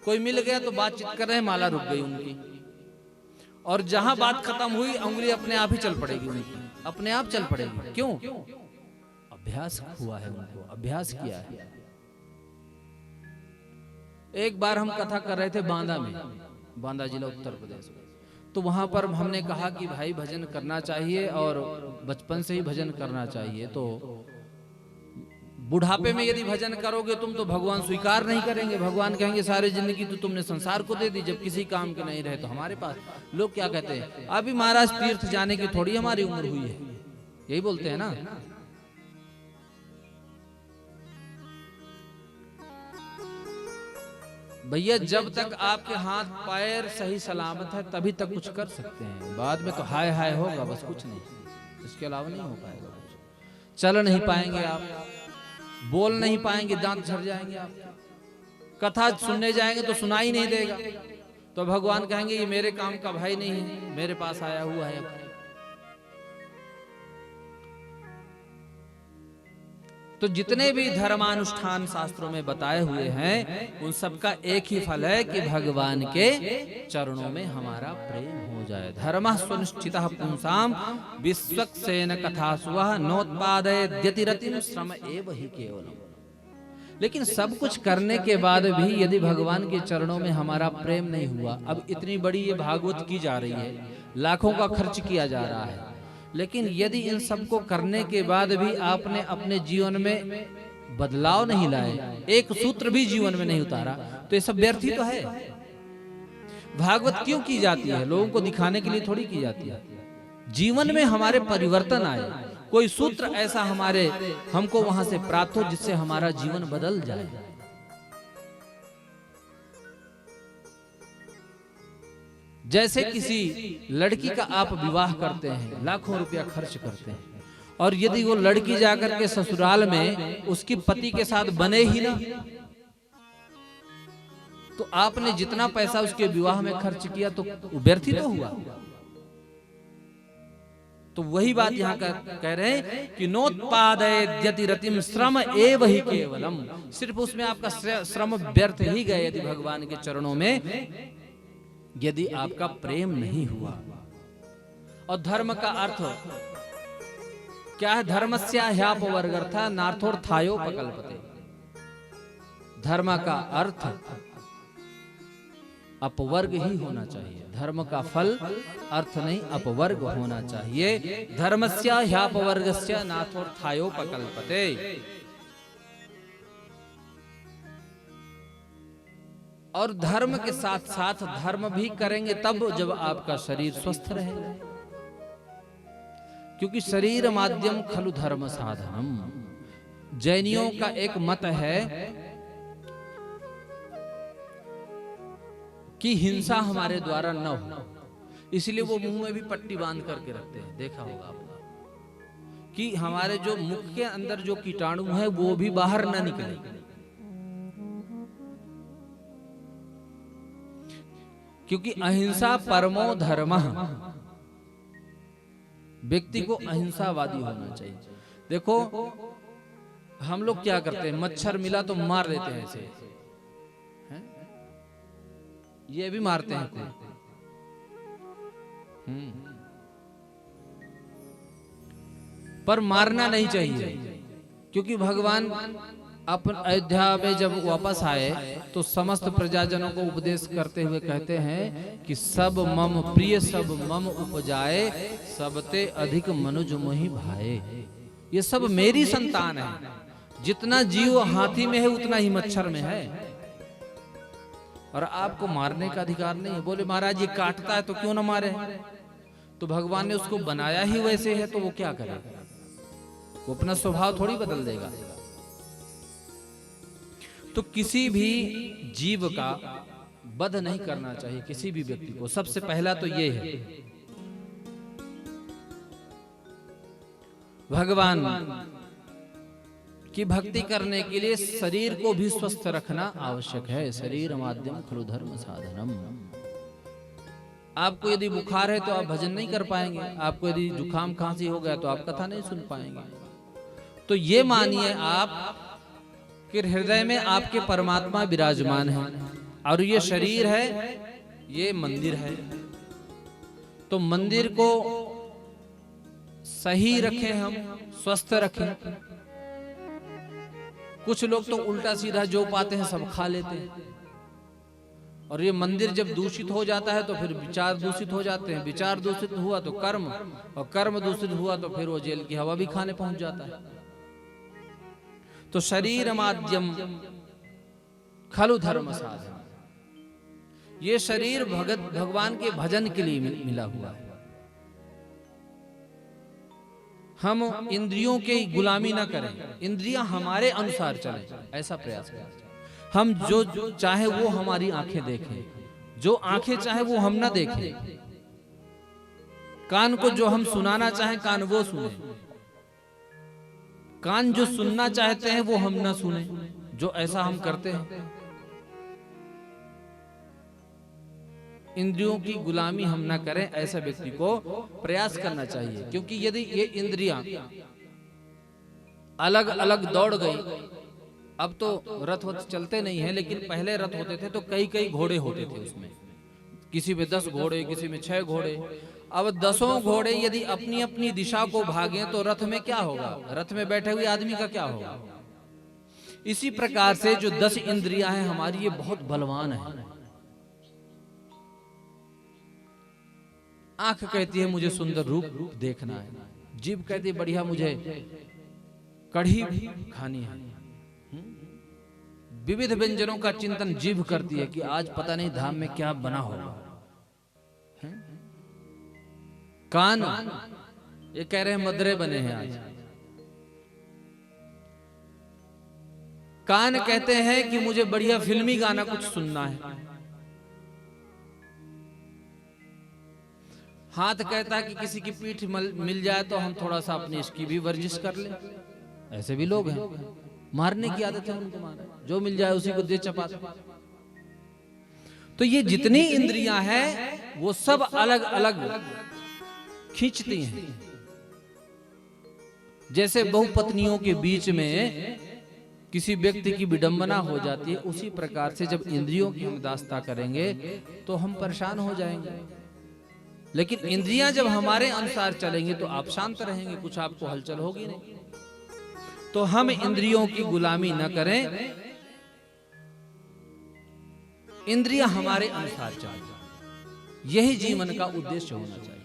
कोई मिल गया तो बातचीत कर रहे हैं, माला रुक गई उनकी, और जहां बात खत्म हुई उंगली अपने आप ही चल पड़ेगी उनकी, अपने आप चल पड़ेगी। क्यों? अभ्यास हुआ है, उनको अभ्यास किया है। एक बार हम कथा कर रहे थे बांदा में, बांदा जिला उत्तर प्रदेश में, तो वहां पर हमने कहा कि भाई भजन करना चाहिए और बचपन से ही भजन करना चाहिए। तो बुढ़ापे में यदि भजन करोगे तुम तो भगवान स्वीकार नहीं करेंगे, भगवान कहेंगे सारी जिंदगी तो तुमने संसार को दे दी, जब किसी काम के नहीं रहे तो हमारे पास। लोग क्या कहते हैं, अभी महाराज तीर्थ जाने की थोड़ी हमारी उम्र हुई है, यही बोलते हैं ना। भैया जब तक आपके हाथ पैर सही सलामत है तभी तक कुछ कर सकते हैं, बाद में तो हाय हाय होगा बस, कुछ नहीं, इसके अलावा नहीं हो पाएगा कुछ। चल नहीं पाएंगे आप, बोल नहीं पाएंगे, दांत झड़ जाएंगे आप, कथा सुनने जाएंगे तो सुनाई नहीं देगा, तो भगवान कहेंगे ये मेरे काम का भाई नहीं है, मेरे पास आया हुआ है। तो जितने भी धर्मानुष्ठान शास्त्रों में बताए हुए हैं उन सबका एक ही फल है कि भगवान के चरणों में हमारा प्रेम हो जाए। धर्मः सुनिश्चितः पुंसाम विश्वक्सेन कथासुवः नोत्पादयत्यतिरतिं श्रम एव हि केवलम्। लेकिन सब कुछ करने के बाद भी यदि भगवान के चरणों में हमारा प्रेम नहीं हुआ, अब इतनी बड़ी ये भागवत की जा रही है, लाखों का खर्च किया जा रहा है, लेकिन यदि इन सबको करने के बाद भी आपने अपने जीवन में बदलाव नहीं लाए, एक सूत्र भी जीवन में नहीं उतारा, तो ये सब व्यर्थ ही तो है। भागवत क्यों की जाती है? लोगों को दिखाने के लिए थोड़ी की जाती है। जीवन में हमारे परिवर्तन आए, कोई सूत्र ऐसा हमको वहां से प्राप्त हो जिससे हमारा जीवन बदल जाए। जैसे किसी लड़की का आप विवाह करते हैं, लाखों रुपया खर्च करते हैं, और यदि वो लड़की जाकर के ससुराल में उसकी पति के साथ बने ही ना, तो आपने जितना पैसा उसके विवाह में खर्च किया तो व्यर्थ ही तो हुआ। तो वही बात यहाँ कह रहे हैं कि नोत्पादयत्यतिरतिं श्रम एव हि केवलम्। सिर्फ उसमें आपका श्रम व्यर्थ ही गए यदि भगवान के चरणों में यदि आपका प्रेम नहीं हुआ। और धर्म का अर्थ क्या है? धर्मस्य ह्यापवर्गर्था नार्थोर्थायोपकल्पते। धर्म का अर्थ अपवर्ग ही होना चाहिए, धर्म का फल अर्थ नहीं अपवर्ग होना चाहिए। धर्मस्य ह्यापवर्गस्य नार्थोर्थायोपकल्पते। और धर्म के साथ साथ धर्म भी करेंगे तब जब आपका शरीर स्वस्थ रहेगा, क्योंकि शरीर माध्यम खलु धर्म साधनम। जैनियों का एक मत है कि हिंसा हमारे द्वारा न हो, इसलिए वो मुंह में भी पट्टी बांध करके रखते हैं। देखा होगा आपने कि हमारे जो मुख के अंदर जो कीटाणु है वो भी बाहर न निकले, क्योंकि अहिंसा परमो धर्मः, व्यक्ति को अहिंसावादी होना चाहिए। देखो हम लोग क्या करते हैं, मच्छर मिला तो मार देते हैं ऐसे, हैं? ये भी मारते हैं कोई। पर मारना नहीं चाहिए, क्योंकि भगवान अपन अयोध्या में जब वापस आए तो समस्त प्रजाजनों को उपदेश करते हुए कहते हैं कि सब मम प्रिय सब मम उपजाए, सबते अधिक मनुज मोहि भाए। ये सब मेरी संतान है, जितना जीव हाथी में है उतना ही मच्छर में है, और आपको मारने का अधिकार नहीं है। बोले महाराज ये काटता है तो क्यों ना मारे, तो भगवान ने उसको बनाया ही वैसे है, तो वो क्या करे, वो अपना स्वभाव थोड़ी बदल देगा। तो किसी भी जीव का वध नहीं करना चाहिए, किसी भी व्यक्ति को। सबसे पहला तो ये है, भगवान की भक्ति करने के लिए शरीर को भी स्वस्थ रखना आवश्यक है। शरीर माध्यम खलु धर्म साधनम। आपको यदि बुखार है तो आप भजन नहीं कर पाएंगे, आपको यदि जुकाम खांसी हो गया तो आप कथा नहीं सुन पाएंगे। तो ये मानिए आप कि हृदय में आपके परमात्मा विराजमान है, और ये शरीर है, ये मंदिर है। तो मंदिर को सही रखें, हम स्वस्थ रखें। कुछ लोग तो उल्टा सीधा जो पाते हैं सब खा लेते हैं, और ये मंदिर जब दूषित हो जाता है तो फिर विचार दूषित हो जाते हैं, विचार दूषित हुआ तो कर्म, और कर्म दूषित हुआ तो फिर वो जेल की हवा भी खाने पहुंच जाता है। तो शरीर माध्यम खलु धर्म साधन, ये शरीर भगवान के भजन के लिए मिला हुआ है। हम इंद्रियों की गुलामी ना करें, इंद्रियां हमारे अनुसार चलें, ऐसा प्रयास करें। हम जो चाहे वो हमारी आंखें देखें, जो आंखें चाहे वो हम ना देखें, कान को जो हम सुनाना चाहें कान वो सुने, कान जो सुनना चाहते हैं वो हम ना सुने, जो ऐसा हम करते हैं। इंद्रियों की गुलामी हम ना करें, ऐसा व्यक्ति को प्रयास करना चाहिए। क्योंकि यदि ये इंद्रियां अलग अलग दौड़ गई, अब तो रथ वथ चलते नहीं है, लेकिन पहले रथ होते थे तो कई कई घोड़े होते थे उसमें, किसी में 10 घोड़े, किसी में 6 घोड़े। अब 10 घोड़े यदि अपनी अपनी दिशा को भागें तो रथ में क्या होगा, रथ में बैठे हुए आदमी का क्या होगा। इसी प्रकार से जो 10 इंद्रियां हैं हमारी, ये बहुत बलवान है। आंख कहती है मुझे सुंदर रूप देखना है, जीभ कहती है बढ़िया मुझे कढ़ी खानी है, विविध व्यंजनों का चिंतन जीभ करती है कि आज पता नहीं धाम में क्या बना होगा। कान ये कह रहे हैं मदरे बने हैं आज। कान कहते हैं कि मुझे बढ़िया फिल्मी गाना कुछ सुनना है। हाथ कहता है कि किसी की पीठ मिल जाए तो हम थोड़ा सा अपनी इसकी भी वर्जिश कर लें। ऐसे भी लोग हैं, मारने की आदत है उनको, मारे जो मिल जाए उसी को दे चपाते। तो ये जितनी इंद्रियां हैं वो सब अलग अलग खींचती हैं। जैसे बहुपत्नियों के बीच में किसी व्यक्ति की विडंबना हो जाती है, उसी प्रकार से जब इंद्रियों की हम दास्ता करेंगे तो हम परेशान हो जाएंगे। लेकिन इंद्रियां जब हमारे अनुसार चलेंगी तो आप शांत रहेंगे, कुछ आपको हलचल होगी नहीं। तो हम इंद्रियों की गुलामी न करें, इंद्रियां हमारे अनुसार चलें। यही जीवन का उद्देश्य होना चाहिए।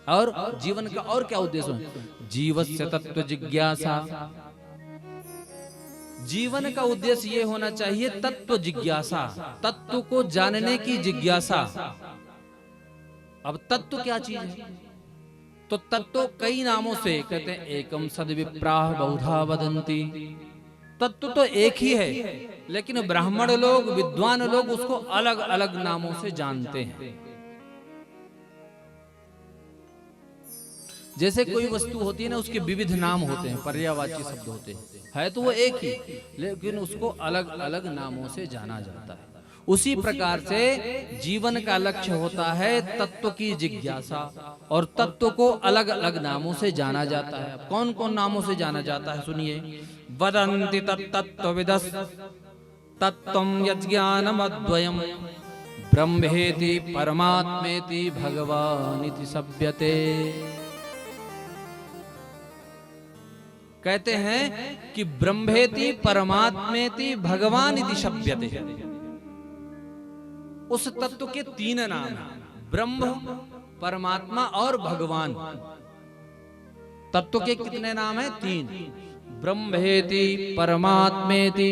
और जीवन का और क्या उद्देश्य है? जीवस्य तत्व जिज्ञासा। जीवन का उद्देश्य ये होना चाहिए तत्व जिज्ञासा, तत्व को जानने की जिज्ञासा। अब तत्व क्या चीज है? तो तत्व कई नामों से कहते हैं। एकम सद्विप्राह बहुधा वदन्ति, तत्व तो एक ही है, लेकिन ब्राह्मण लोग, विद्वान लोग उसको अलग अलग नामों से जानते हैं। जैसे कोई वस्तु होती है ना, उसके विविध नाम होते हैं, पर्यायवाची शब्द होते हैं, है तो वो एक ही, लेकिन उसको अलग अलग नामों से जाना जाता है। उसी प्रकार से जीवन का लक्ष्य होता है तत्व की जिज्ञासा, और तत्व को अलग अलग नामों से जाना जाता है। कौन कौन नामों से जाना जाता है सुनिए। वदन्ति तत्तत्त्वविदस् तत्त्वं यज्ञानमद्वयम् ब्रह्मेति परमात्मेति भगवानिति सभ्यते। कहते हैं कि ब्रह्मेति परमात्मेति भगवानिति सभ्यते। उस तत्व के तीन नाम हैं, ब्रह्म, परमात्मा और भगवान। तत्व के कितने नाम हैं? तीन। ब्रह्मेति परमात्मेति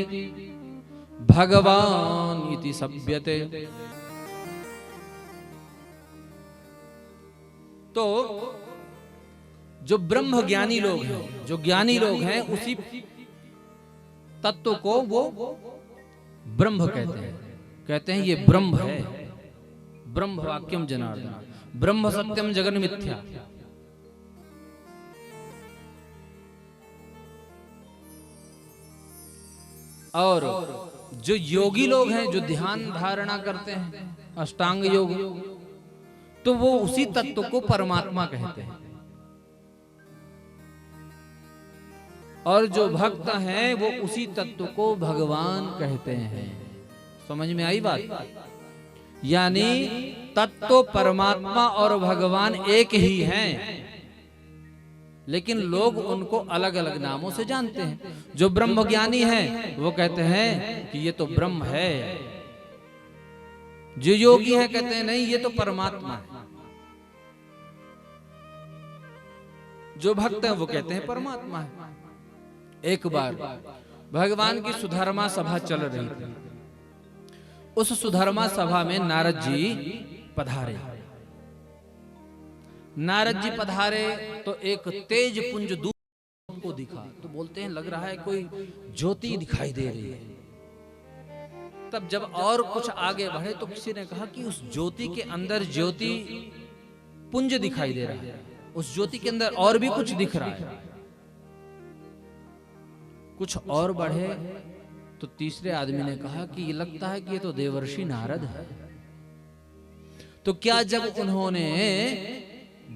भगवान इति सभ्यते। तो जो ब्रह्म ज्ञानी लोग हैं, जो ज्ञानी लोग हैं, उसी तत्व को वो ब्रह्म कहते हैं। कहते हैं ये ब्रह्म है। ब्रह्म वाक्यम जनार्दन, ब्रह्म सत्यम जगन मिथ्या। और जो योगी लोग हैं, जो ध्यान धारणा करते हैं, अष्टांग योग, तो वो उसी तत्व को परमात्मा कहते हैं। और जो भक्त हैं वो उसी तत्व को भगवान कहते हैं। समझ में आई बात? यानी तत्व परमात्मा और भगवान एक ही हैं, लेकिन लोग उनको अलग अलग नामों से जानते हैं। जो ब्रह्म ज्ञानी है वो कहते हैं कि ये तो ब्रह्म है। जो योगी है कहते हैं नहीं, ये तो परमात्मा है। जो भक्त है वो कहते हैं परमात्मा है। एक बार भगवान की सुधर्मा सभा चल रही थी। उस सुधर्मा सभा में नारद जी पधारे। नारद जी पधारे तो एक तेज पुंज दूर को दिखा, तो बोलते हैं लग रहा है कोई ज्योति दिखाई दे रही है। तब जब और कुछ आगे बढ़े तो किसी ने कहा कि उस ज्योति के अंदर ज्योति पुंज दिखाई दे रहा है, उस ज्योति के अंदर और भी कुछ दिख रहा है। कुछ और बढ़े तो तीसरे आदमी ने कहा कि ये लगता है कि ये तो देवर्षि नारद है। तो क्या जब उन्होंने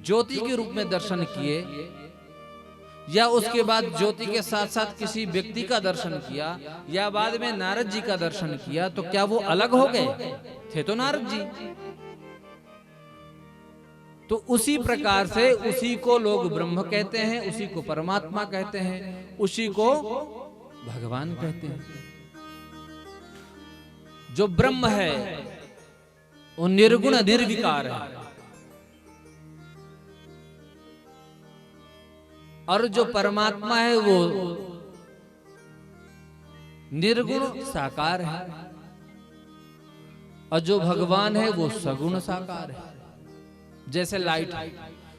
ज्योति के रूप में दर्शन किए या उसके बाद ज्योति के साथ साथ किसी व्यक्ति का दर्शन किया या बाद में नारद जी का दर्शन किया, तो क्या वो अलग हो गए? थे तो नारद जी। तो उसी प्रकार से उसी को लोग ब्रह्म कहते हैं, उसी को परमात्मा कहते हैं, उसी को भगवान कहते हैं। जो ब्रह्म है वो निर्गुण निर्विकार है, और जो परमात्मा है वो निर्गुण साकार है, और जो भगवान है वो सगुण साकार है। जैसे लाइट है,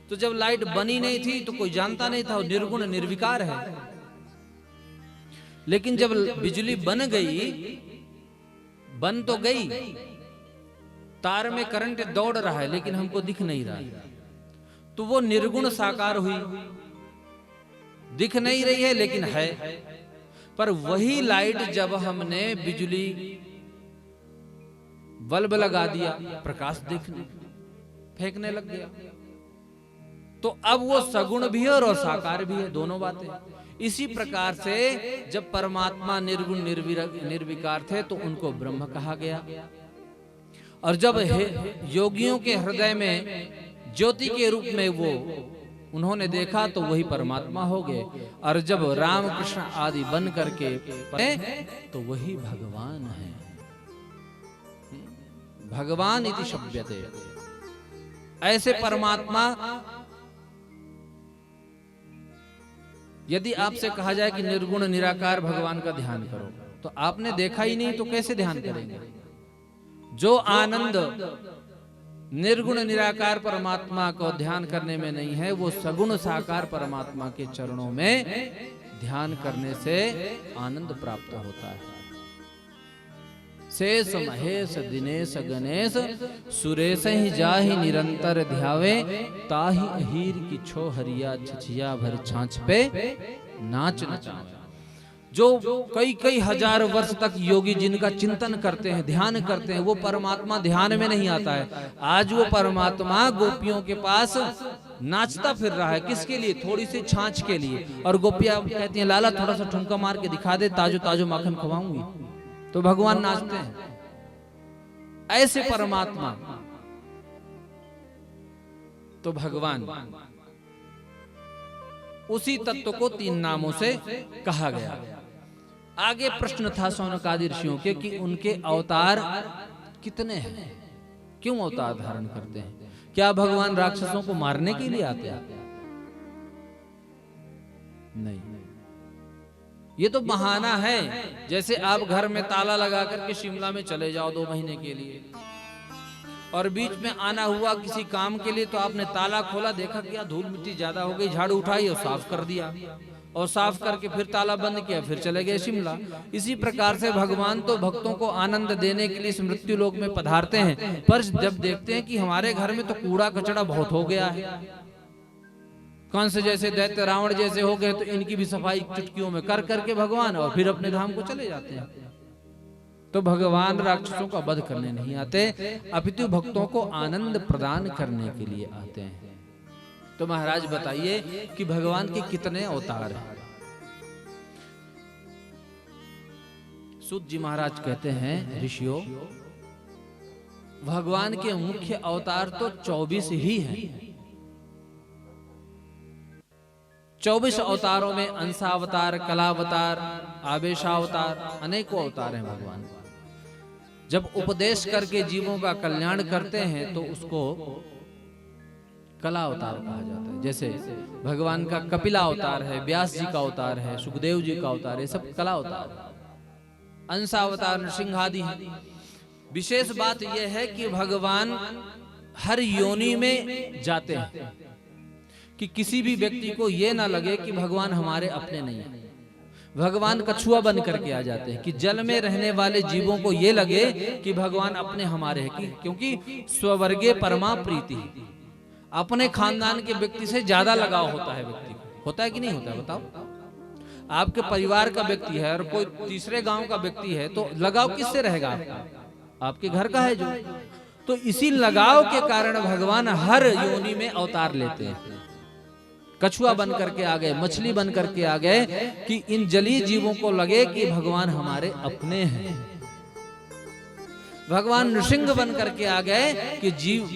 तो जब लाइट बनी नहीं थी तो कोई जानता नहीं था वो निर्गुण निर्विकार है। लेकिन जब बिजली बन गई, बन तो गई, तार में करंट दौड़ रहा है लेकिन हमको दिख नहीं रहा है, तो वो निर्गुण साकार हुई। दिख नहीं रही है लेकिन है। पर वही लाइट जब हमने बिजली बल्ब लगा दिया, प्रकाश दिखने फेंकने लग गया, तो अब वो सगुण भी है और साकार भी है, दोनों बातें। इसी प्रकार से जब परमात्मा निर्गुण निर्विकार थे तो उनको ब्रह्म कहा गया, और जब योगियों के हृदय में ज्योति के रूप में वो उन्होंने देखा तो वही परमात्मा हो गए, और जब राम कृष्ण आदि बन करके तो वही भगवान है। भगवान इति शब्दते। ऐसे परमात्मा, यदि आपसे कहा जाए कि निर्गुण निराकार भगवान का ध्यान करो, तो आपने देखा ही नहीं तो कैसे ध्यान करेंगे? जो आनंद निर्गुण निराकार परमात्मा को ध्यान करने में नहीं है, वो सगुण साकार परमात्मा के चरणों में ध्यान करने से आनंद प्राप्त होता है। शेष महेश दिनेश गणेश सुरेश ही जाहि निरंतर ध्यावे, ताहि अहीर की छो हरिया छछिया भर छाछ पे नाच नचावे। जो कई कई हजार वर्ष तक योगी जिनका चिंतन करते हैं, ध्यान करते हैं, वो परमात्मा ध्यान में नहीं आता है। आज वो परमात्मा गोपियों के पास नाचता फिर रहा है। किसके लिए? थोड़ी सी छाछ के लिए। और गोपियां कहती हैं लाला थोड़ा सा ठुमका मार के दिखा दे, ताजो ताजो माखन खवाऊंगी। तो भगवान नाचते हैं। ऐसे परमात्मा तो भगवान उसी तत्व को 3 नामों से कहा गया। आगे प्रश्न था शौनकादि ऋषियों के कि उनके अवतार कितने हैं, क्यों अवतार धारण करते हैं? क्या भगवान राक्षसों को मारने के लिए आते हैं? नहीं, ये तो बहाना है। जैसे आप घर में ताला लगा करके शिमला में चले जाओ 2 महीने के लिए, और बीच में आना हुआ किसी काम के लिए, तो आपने ताला खोला, देखा क्या धूल मिट्टी ज्यादा हो गई, झाड़ू उठाई और साफ कर दिया, और साफ करके फिर ताला बंद किया, फिर चले गए शिमला। इसी प्रकार से भगवान तो भक्तों को आनंद देने के लिए इस मृत्यु लोक में पधारते हैं, पर जब देखते हैं कि हमारे घर में तो कूड़ा कचड़ा बहुत हो गया है, कंस जैसे दैत्य रावण जैसे हो गए, तो इनकी भी सफाई चुटकियों में कर करके भगवान और फिर अपने धाम को चले जाते हैं। तो भगवान राक्षसों का वध करने नहीं आते, अपितु भक्तों को आनंद प्रदान करने के लिए आते हैं। तो महाराज बताइए कि भगवान के कितने अवतार हैं? सूत जी महाराज कहते हैं, ऋषियों, भगवान के मुख्य अवतार तो 24 ही हैं। 24 अवतारों में अंशावतार, कलावतार, आवेशावतार, अनेकों अवतार हैं भगवान के। जब उपदेश करके जीवों का कल्याण करते हैं तो उसको कला अवतार कहा जाता है। जैसे भगवान का कपिला अवतार है, व्यास जी का अवतार है, सुखदेव जी का अवतार है, सब कला अवतार। अंशावतार नृसिंह आदि है। विशेष बात यह है कि भगवान हर योनि में जाते हैं, कि किसी भी व्यक्ति को यह ना लगे कि भगवान हमारे अपने नहीं है। भगवान कछुआ बन करके आ जाते हैं कि जल में रहने वाले जीवों को यह लगे कि भगवान अपने हमारे हैं, क्योंकि स्ववर्गे परमा प्रीति, अपने खानदान के व्यक्ति से ज्यादा लगाव होता है व्यक्ति को। होता है कि नहीं होता है? बताओ। आपके परिवार का व्यक्ति है और कोई तीसरे गांव का व्यक्ति है, तो लगाव किससे रहेगा? आपके घर का है जो। तो इसी लगाव के कारण भगवान हर योनि में अवतार लेते हैं। कछुआ बन करके आ गए, मछली बन करके आ गए, कि इन जलीय जीवों को लगे कि भगवान हमारे अपने हैं। भगवान नृसिंह बन करके आ गए कि जीव,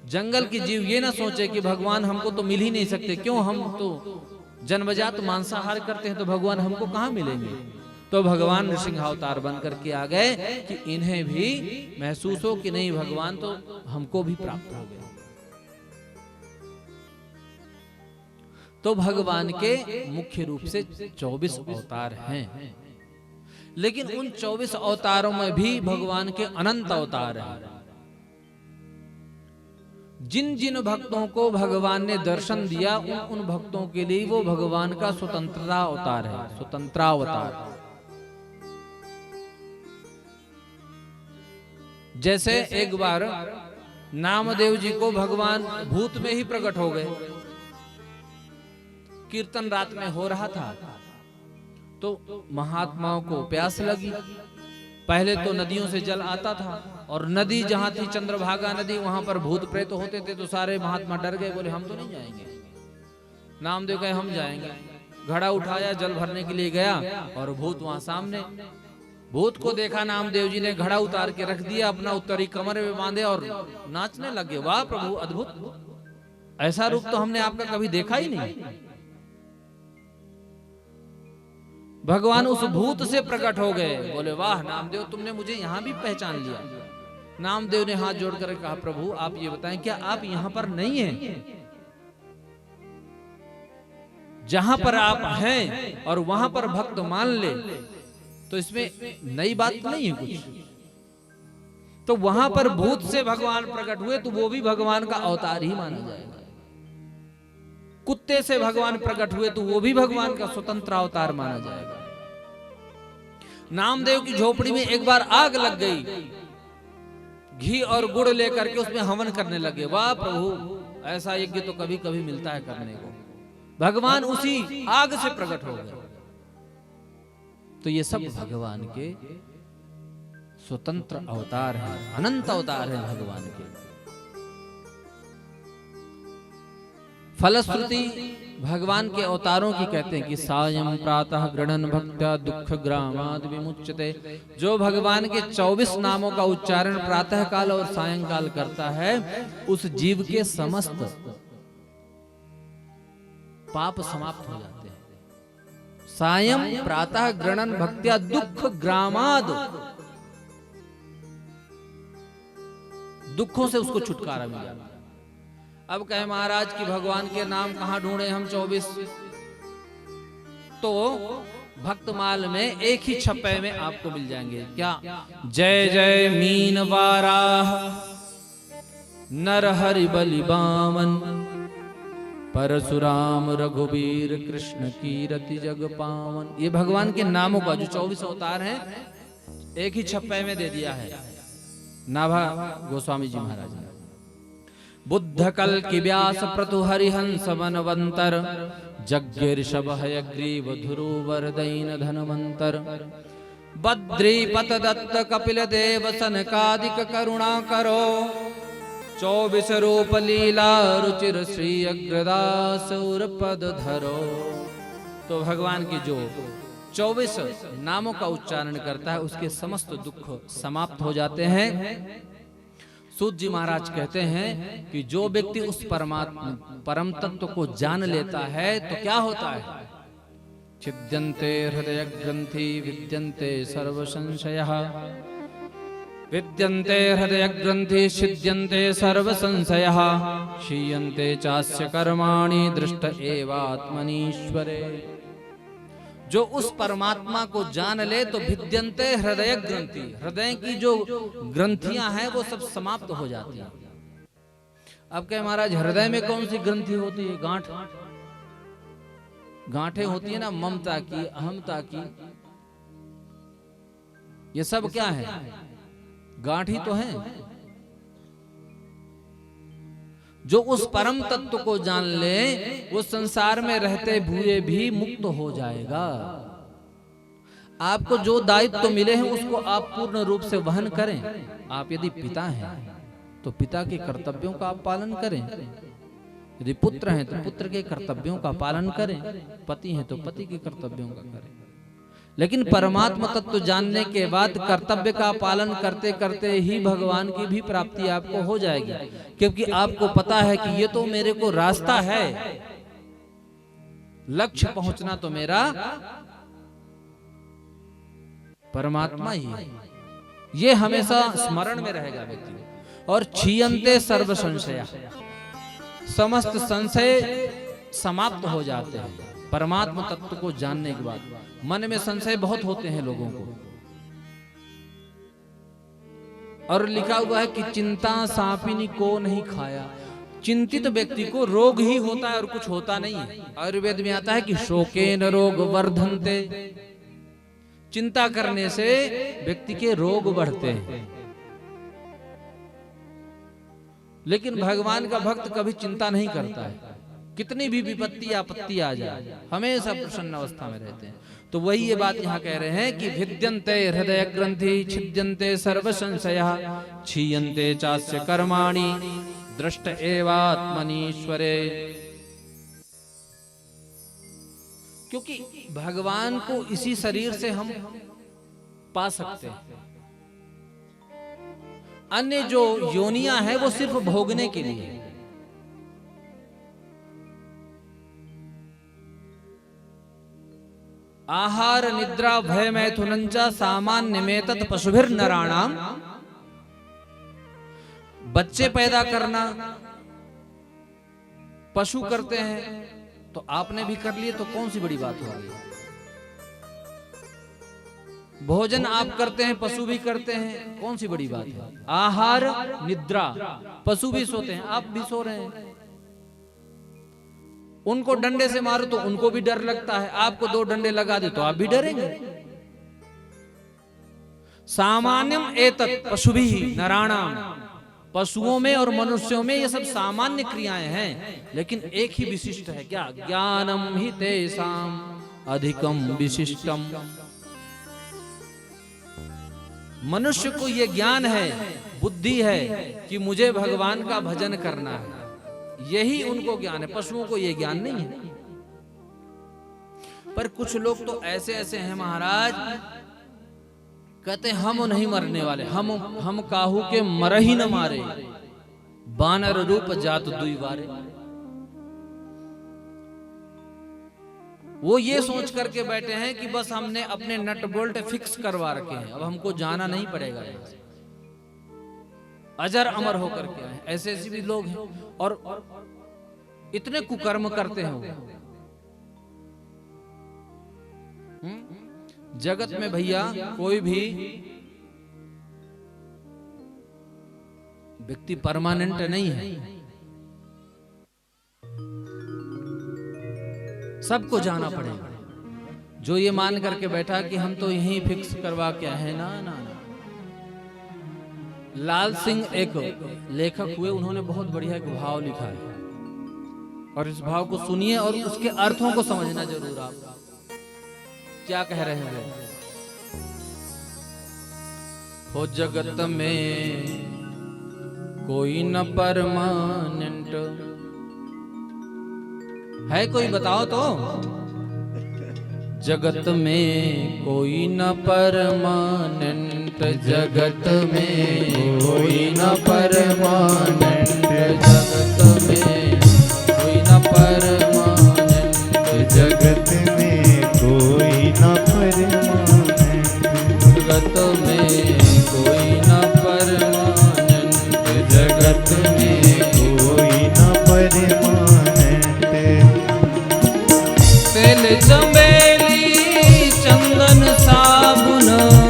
जंगल के जीव ये ना सोचे कि भगवान हमको तो मिल ही नहीं सकते, क्यों, हम तो जन्मजात मांसाहार करते हैं, तो भगवान हमको कहां मिलेंगे। तो भगवान नृसिंह अवतार बन करके आ गए कि इन्हें भी महसूस हो कि नहीं, भगवान तो हमको भी प्राप्त हो गया। तो भगवान के मुख्य रूप से 24 अवतार हैं, लेकिन उन 24 अवतारों में भी भगवान के अनंत अवतार हैं। जिन जिन भक्तों को भगवान ने दर्शन दिया, उन भक्तों के लिए वो भगवान का स्वतंत्रता अवतार है, स्वतंत्रावतार। जैसे एक बार नामदेव जी को भगवान भूत में ही प्रकट हो गए। कीर्तन रात में हो रहा था, तो महात्माओं को प्यास लगी। पहले तो नदियों से जल आता था, और नदी जहां थी चंद्रभागा नदी, वहां पर भूत प्रेत होते थे। तो सारे महात्मा डर गए, बोले हम तो नहीं जाएंगे। नामदेव कहे हम जाएंगे। घड़ा उठाया, जल भरने के लिए गया, और भूत वहां सामने। भूत को देखा नामदेव जी ने, घड़ा उतार के रख दिया, अपना उत्तरी कमर में बांधे और नाचने लगे। वाह प्रभु, अद्भुत, ऐसा रूप तो हमने आपका कभी देखा ही नहीं। भगवान उस भूत से प्रकट हो गए। बोले वाह नामदेव, तुमने मुझे यहां भी पहचान लिया। नामदेव ने हाथ जोड़कर कहा, प्रभु आप ये बताएं, क्या आप यहां पर नहीं हैं? जहां पर आप हैं और वहां पर भक्त मान ले, तो इसमें नई बात नहीं है कुछ। तो वहां पर भूत से भगवान प्रकट हुए, तो वो भी भगवान का अवतार ही माना जाएगा। कुत्ते से भगवान प्रकट हुए तो वो भी भगवान का स्वतंत्र अवतार माना जाएगा। नामदेव की झोपड़ी में एक बार आग लग गई, घी और गुड़ लेकर के उसमें हवन करने लगे। वाह प्रभु, ऐसा यज्ञ तो कभी कभी मिलता है करने को। भगवान उसी आग से प्रकट हो गए। तो ये सब भगवान के स्वतंत्र अवतार हैं, अनंत अवतार हैं भगवान के। फलश्रुति भगवान के अवतारों की कहते हैं कि सायं प्रातः गृणन भक्त्या दुख ग्रामाद विमुच्यते। जो भगवान के 24 नामों का उच्चारण प्रातः काल और सायंकाल करता है, उस जीव के समस्त पाप समाप्त हो जाते हैं। सायं प्रातः गृणन भक्त्या दुख ग्रामाद, दुखों से उसको छुटकारा मिल जाता है। अब कहे महाराज कि भगवान के नाम कहां ढूंढे हम 24? तो भक्तमाल में एक ही छप्पे में आपको मिल जाएंगे। क्या? जय जय मीन वाराह नर हरि बलि बामन, परशुराम रघुवीर कृष्ण कीरति जग पावन। ये भगवान के नामों का जो 24 अवतार हैं, एक ही छप्पे में दे दिया है नाभा गोस्वामी जी महाराज ने। बुद्ध कल की व्यास प्रतु हरिहंस मनवंतर, जग्गे ऋषभ हयग्रीव ध्रुवर दैन धनवंतर, बद्रीपत दत्त कपिल देव सनकादिक करुणा करो, 24 रूप लीला रुचिर श्री अग्रदास पद धरो। तो भगवान की जो 24 नामों का उच्चारण करता है, उसके समस्त दुख समाप्त हो जाते हैं। सूत जी महाराज कहते हैं कि जो व्यक्ति उस परमात्मा परम तत्व को जान लेता है तो क्या होता है? छिद्यन्ते हृदय ग्रंथि विद्यन्ते सर्व संशयः, विद्यन्ते हृदय ग्रंथि छिद्यन्ते सर्व संशयः, क्षीयन्ते चास्य कर्माणि दृष्ट एवात्मनीश्वरे। जो उस परमात्मा को जान ले तो भिद्यन्ते हृदय ग्रंथि, हृदय की जो ग्रंथियां हैं वो सब समाप्त हो जाती हैं। अब कहे महाराज हृदय में कौन सी ग्रंथि होती है? गांठ, गांठें होती है ना, ममता की, अहमता की। ये सब क्या है? गांठ ही तो है। जो उस परम तत्व को जान ले वो संसार में रहते हुए भी मुक्त हो जाएगा। आपको जो दायित्व मिले हैं उसको आप पूर्ण रूप से वहन करें। आप यदि पिता हैं तो पिता के कर्तव्यों का आप पालन करें, यदि पुत्र हैं तो पुत्र के कर्तव्यों का पालन करें, पति हैं तो पति के कर्तव्यों का करें। लेकिन परमात्मा तत्व जानने के बाद कर्तव्य का पालन करते करते ही भगवान की भी प्राप्ति आपको हो जाएगी, क्योंकि आपको पता है कि ये तो मेरे को रास्ता है, लक्ष्य पहुंचना तो मेरा परमात्मा ही है। ये हमेशा स्मरण में रहेगा व्यक्ति। और क्षीयन्ते सर्व संशया, समस्त संशय समाप्त हो जाते हैं परमात्मा तत्व को जानने के बाद। मन में संशय बहुत होते हैं लोगों को, और लिखा हुआ है कि चिंता सांपिनी को नहीं खाया। चिंतित व्यक्ति को रोग ही होता है और कुछ होता नहीं है। आयुर्वेद में आता है कि शोकेन रोग वर्धन्ते, चिंता करने से व्यक्ति के रोग बढ़ते हैं। लेकिन भगवान का भक्त कभी चिंता नहीं करता है। कितनी भी विपत्ति आपत्ति आ जाए हमेशा प्रसन्न अवस्था में रहते हैं। तो वही ये बात यहाँ कह रहे हैं कि भिद्यन्ते हृदय ग्रंथि छिद्यन्ते सर्व संशयः, क्षीयन्ते चास्य कर्माणि दृष्ट एवात्मनीश्वरे। क्योंकि भगवान को इसी शरीर से हम पा सकते हैं। अन्य जो योनियां हैं वो सिर्फ भोगने के लिए। आहार निद्रा भय मैथुनंचा सामान्य में तत् पशुभिर नराणाम। बच्चे पैदा करना पशु करते हैं तो आपने भी कर लिए तो कौन सी बड़ी बात हो गई। भोजन आप करते हैं, पशु भी करते हैं, कौन सी बड़ी बात है। आहार निद्रा, पशु भी सोते हैं, आप भी सो रहे हैं। उनको डंडे से मारो तो उनको भी डर लगता है, आपको 2 डंडे लगा दे तो आप भी डरेंगे। सामान्यम एतत् पशुभिः नराणाम, पशुओं में और मनुष्यों में ये सब सामान्य क्रियाएं हैं, लेकिन एक ही विशिष्ट है, क्या? ज्ञानम हि तेषाम अधिकम विशिष्टम। मनुष्य को ये ज्ञान है, बुद्धि है कि मुझे भगवान का भजन करना है, यही उनको ज्ञान है। पशुओं को ये ज्ञान नहीं है। पर कुछ लोग तो ऐसे ऐसे हैं महाराज, कहते हम नहीं मरने वाले, हम काहू के मर ही न मारे, बानर रूप जात दुई बारे। वो ये सोच करके बैठे हैं कि बस हमने अपने नट बोल्ट फिक्स करवा रखे हैं, अब हमको जाना नहीं पड़ेगा, अजर अमर होकर के आए। ऐसे ऐसे भी लोग हैं और इतने कुकर्म करते हैं। जगत में भैया कोई भी व्यक्ति परमानेंट नहीं है, सबको जाना पड़ेगा। जो ये मान करके बैठा कि हम तो यहीं फिक्स करवा के है ना ना ना। लाल सिंह एक लेखक हुए, उन्होंने बहुत बढ़िया एक भाव लिखा है, और इस भाव को सुनिए और उसके अर्थों को समझना जरूर। आप क्या कह रहे हैं? हो जगत में कोई न परमानेंट है, कोई बताओ तो। जगत में कोई न परमानेंट, जगत में कोई न परमानेंट, जगत में कोई न परमानेंट, जगत में कोई न परमानेंट, जगत में कोई न परमानेंट, जगत में कोई न परमानेंट। तेल चमेली चंदन साबुन,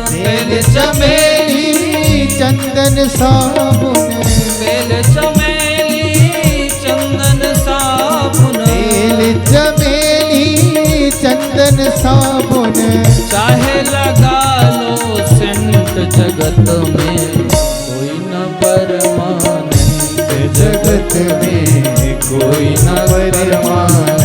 तेल चमेली चंदन साबुन, तेल चमेली चंदन साबुन, तेल चमेली चंदन साबुन, चाहे लगा लो सेंट, जगत में कोई न परमानेंट, जगत में कोई न परमानेंट।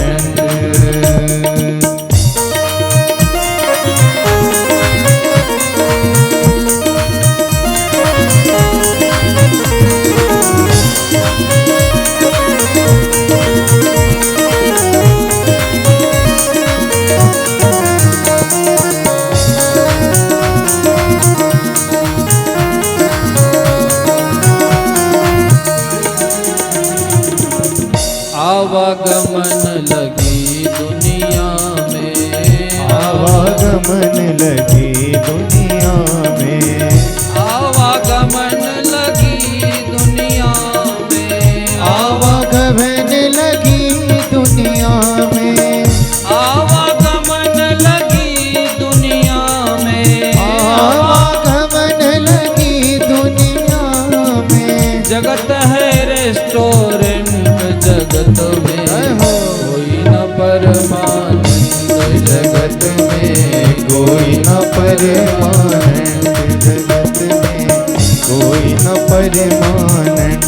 आवागमन लगी दुनिया में, आवागमन लगी दुनिया में, आवागमन लगी दुनिया में, आवागमन लगी दुनिया में, आवागमन लगी दुनिया में, आवागमन लगी दुनिया में। जगत है रेस्टोरेंट, जगत में कोई न परमानेंट, जगत में कोई न परमानेंट, जगत में कोई न परमानेंट।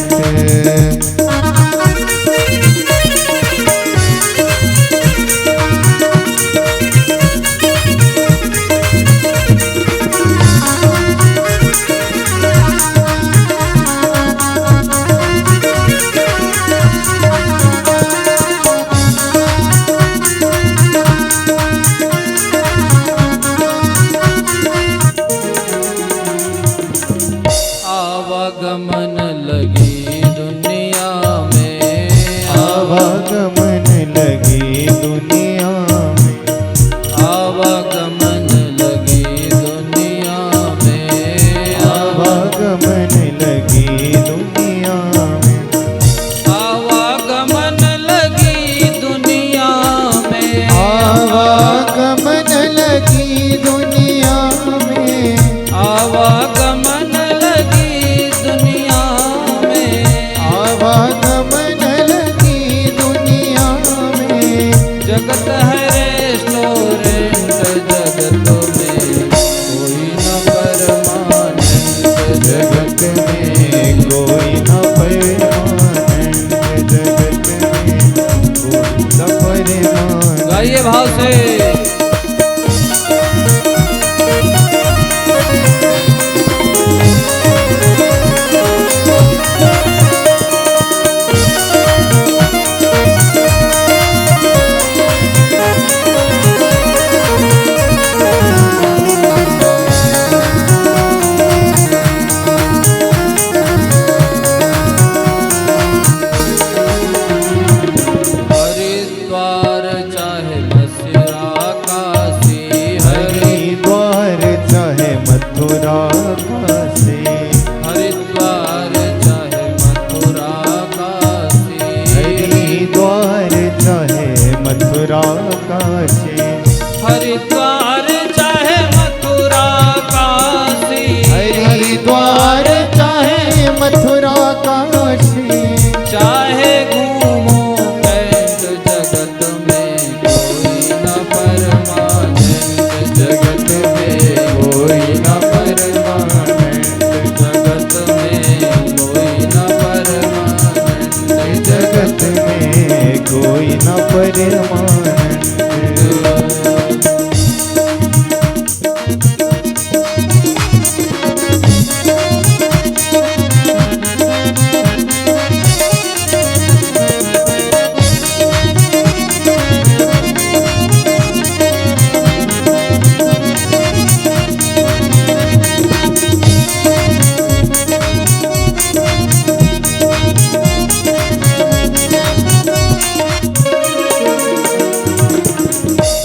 मथुरा काशी। हरिद्वार चाहे मथुरा काशी, हरिद्वार चाहे मथुरा काशी। चाहे घूमो कैंट जगत में कोई न परमानंद, जगत में कोई न परमानंद। जगत में कोई न परमानंद, जगत में कोई न परमानंद।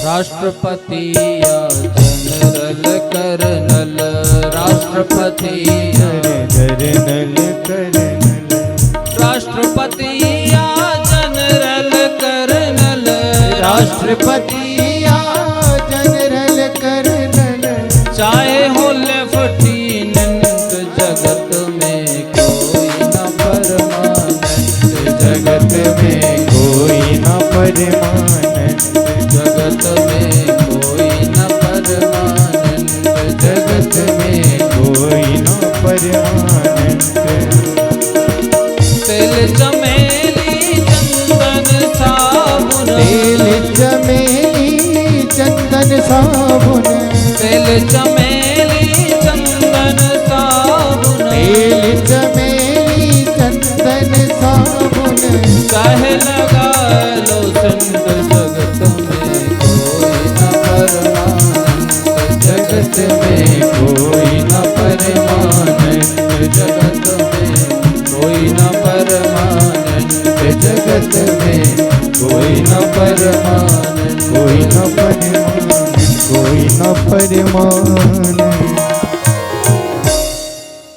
राष्ट्रपति या जनरल कर्नल, राष्ट्रपति या कर्नल कर्नल। राष्ट्रपति या जनरल कर्नल, राष्ट्रपति या जनरल कर्नल। चाहे हो लेफ्टिनेंट, जगत में कोई न परमानंद, जगत में कोई न परमानंद। जगत में कोई न परमानंद, जगत में कोई न परमानंद। तेल चमेली चंदन साबुन, तेल चमेली चंदन साबुन। तेल चमेली चंदन साबुन, तेल चमेली चंदन साबुन। चाहे लगा लो संत, जगत में कोई न परमानंद, जगत में कोई न परमानंद, जगत में कोई न परमानंद, जगत में कोई न परमानंद, कोई न परमानंद, कोई न परमानंद।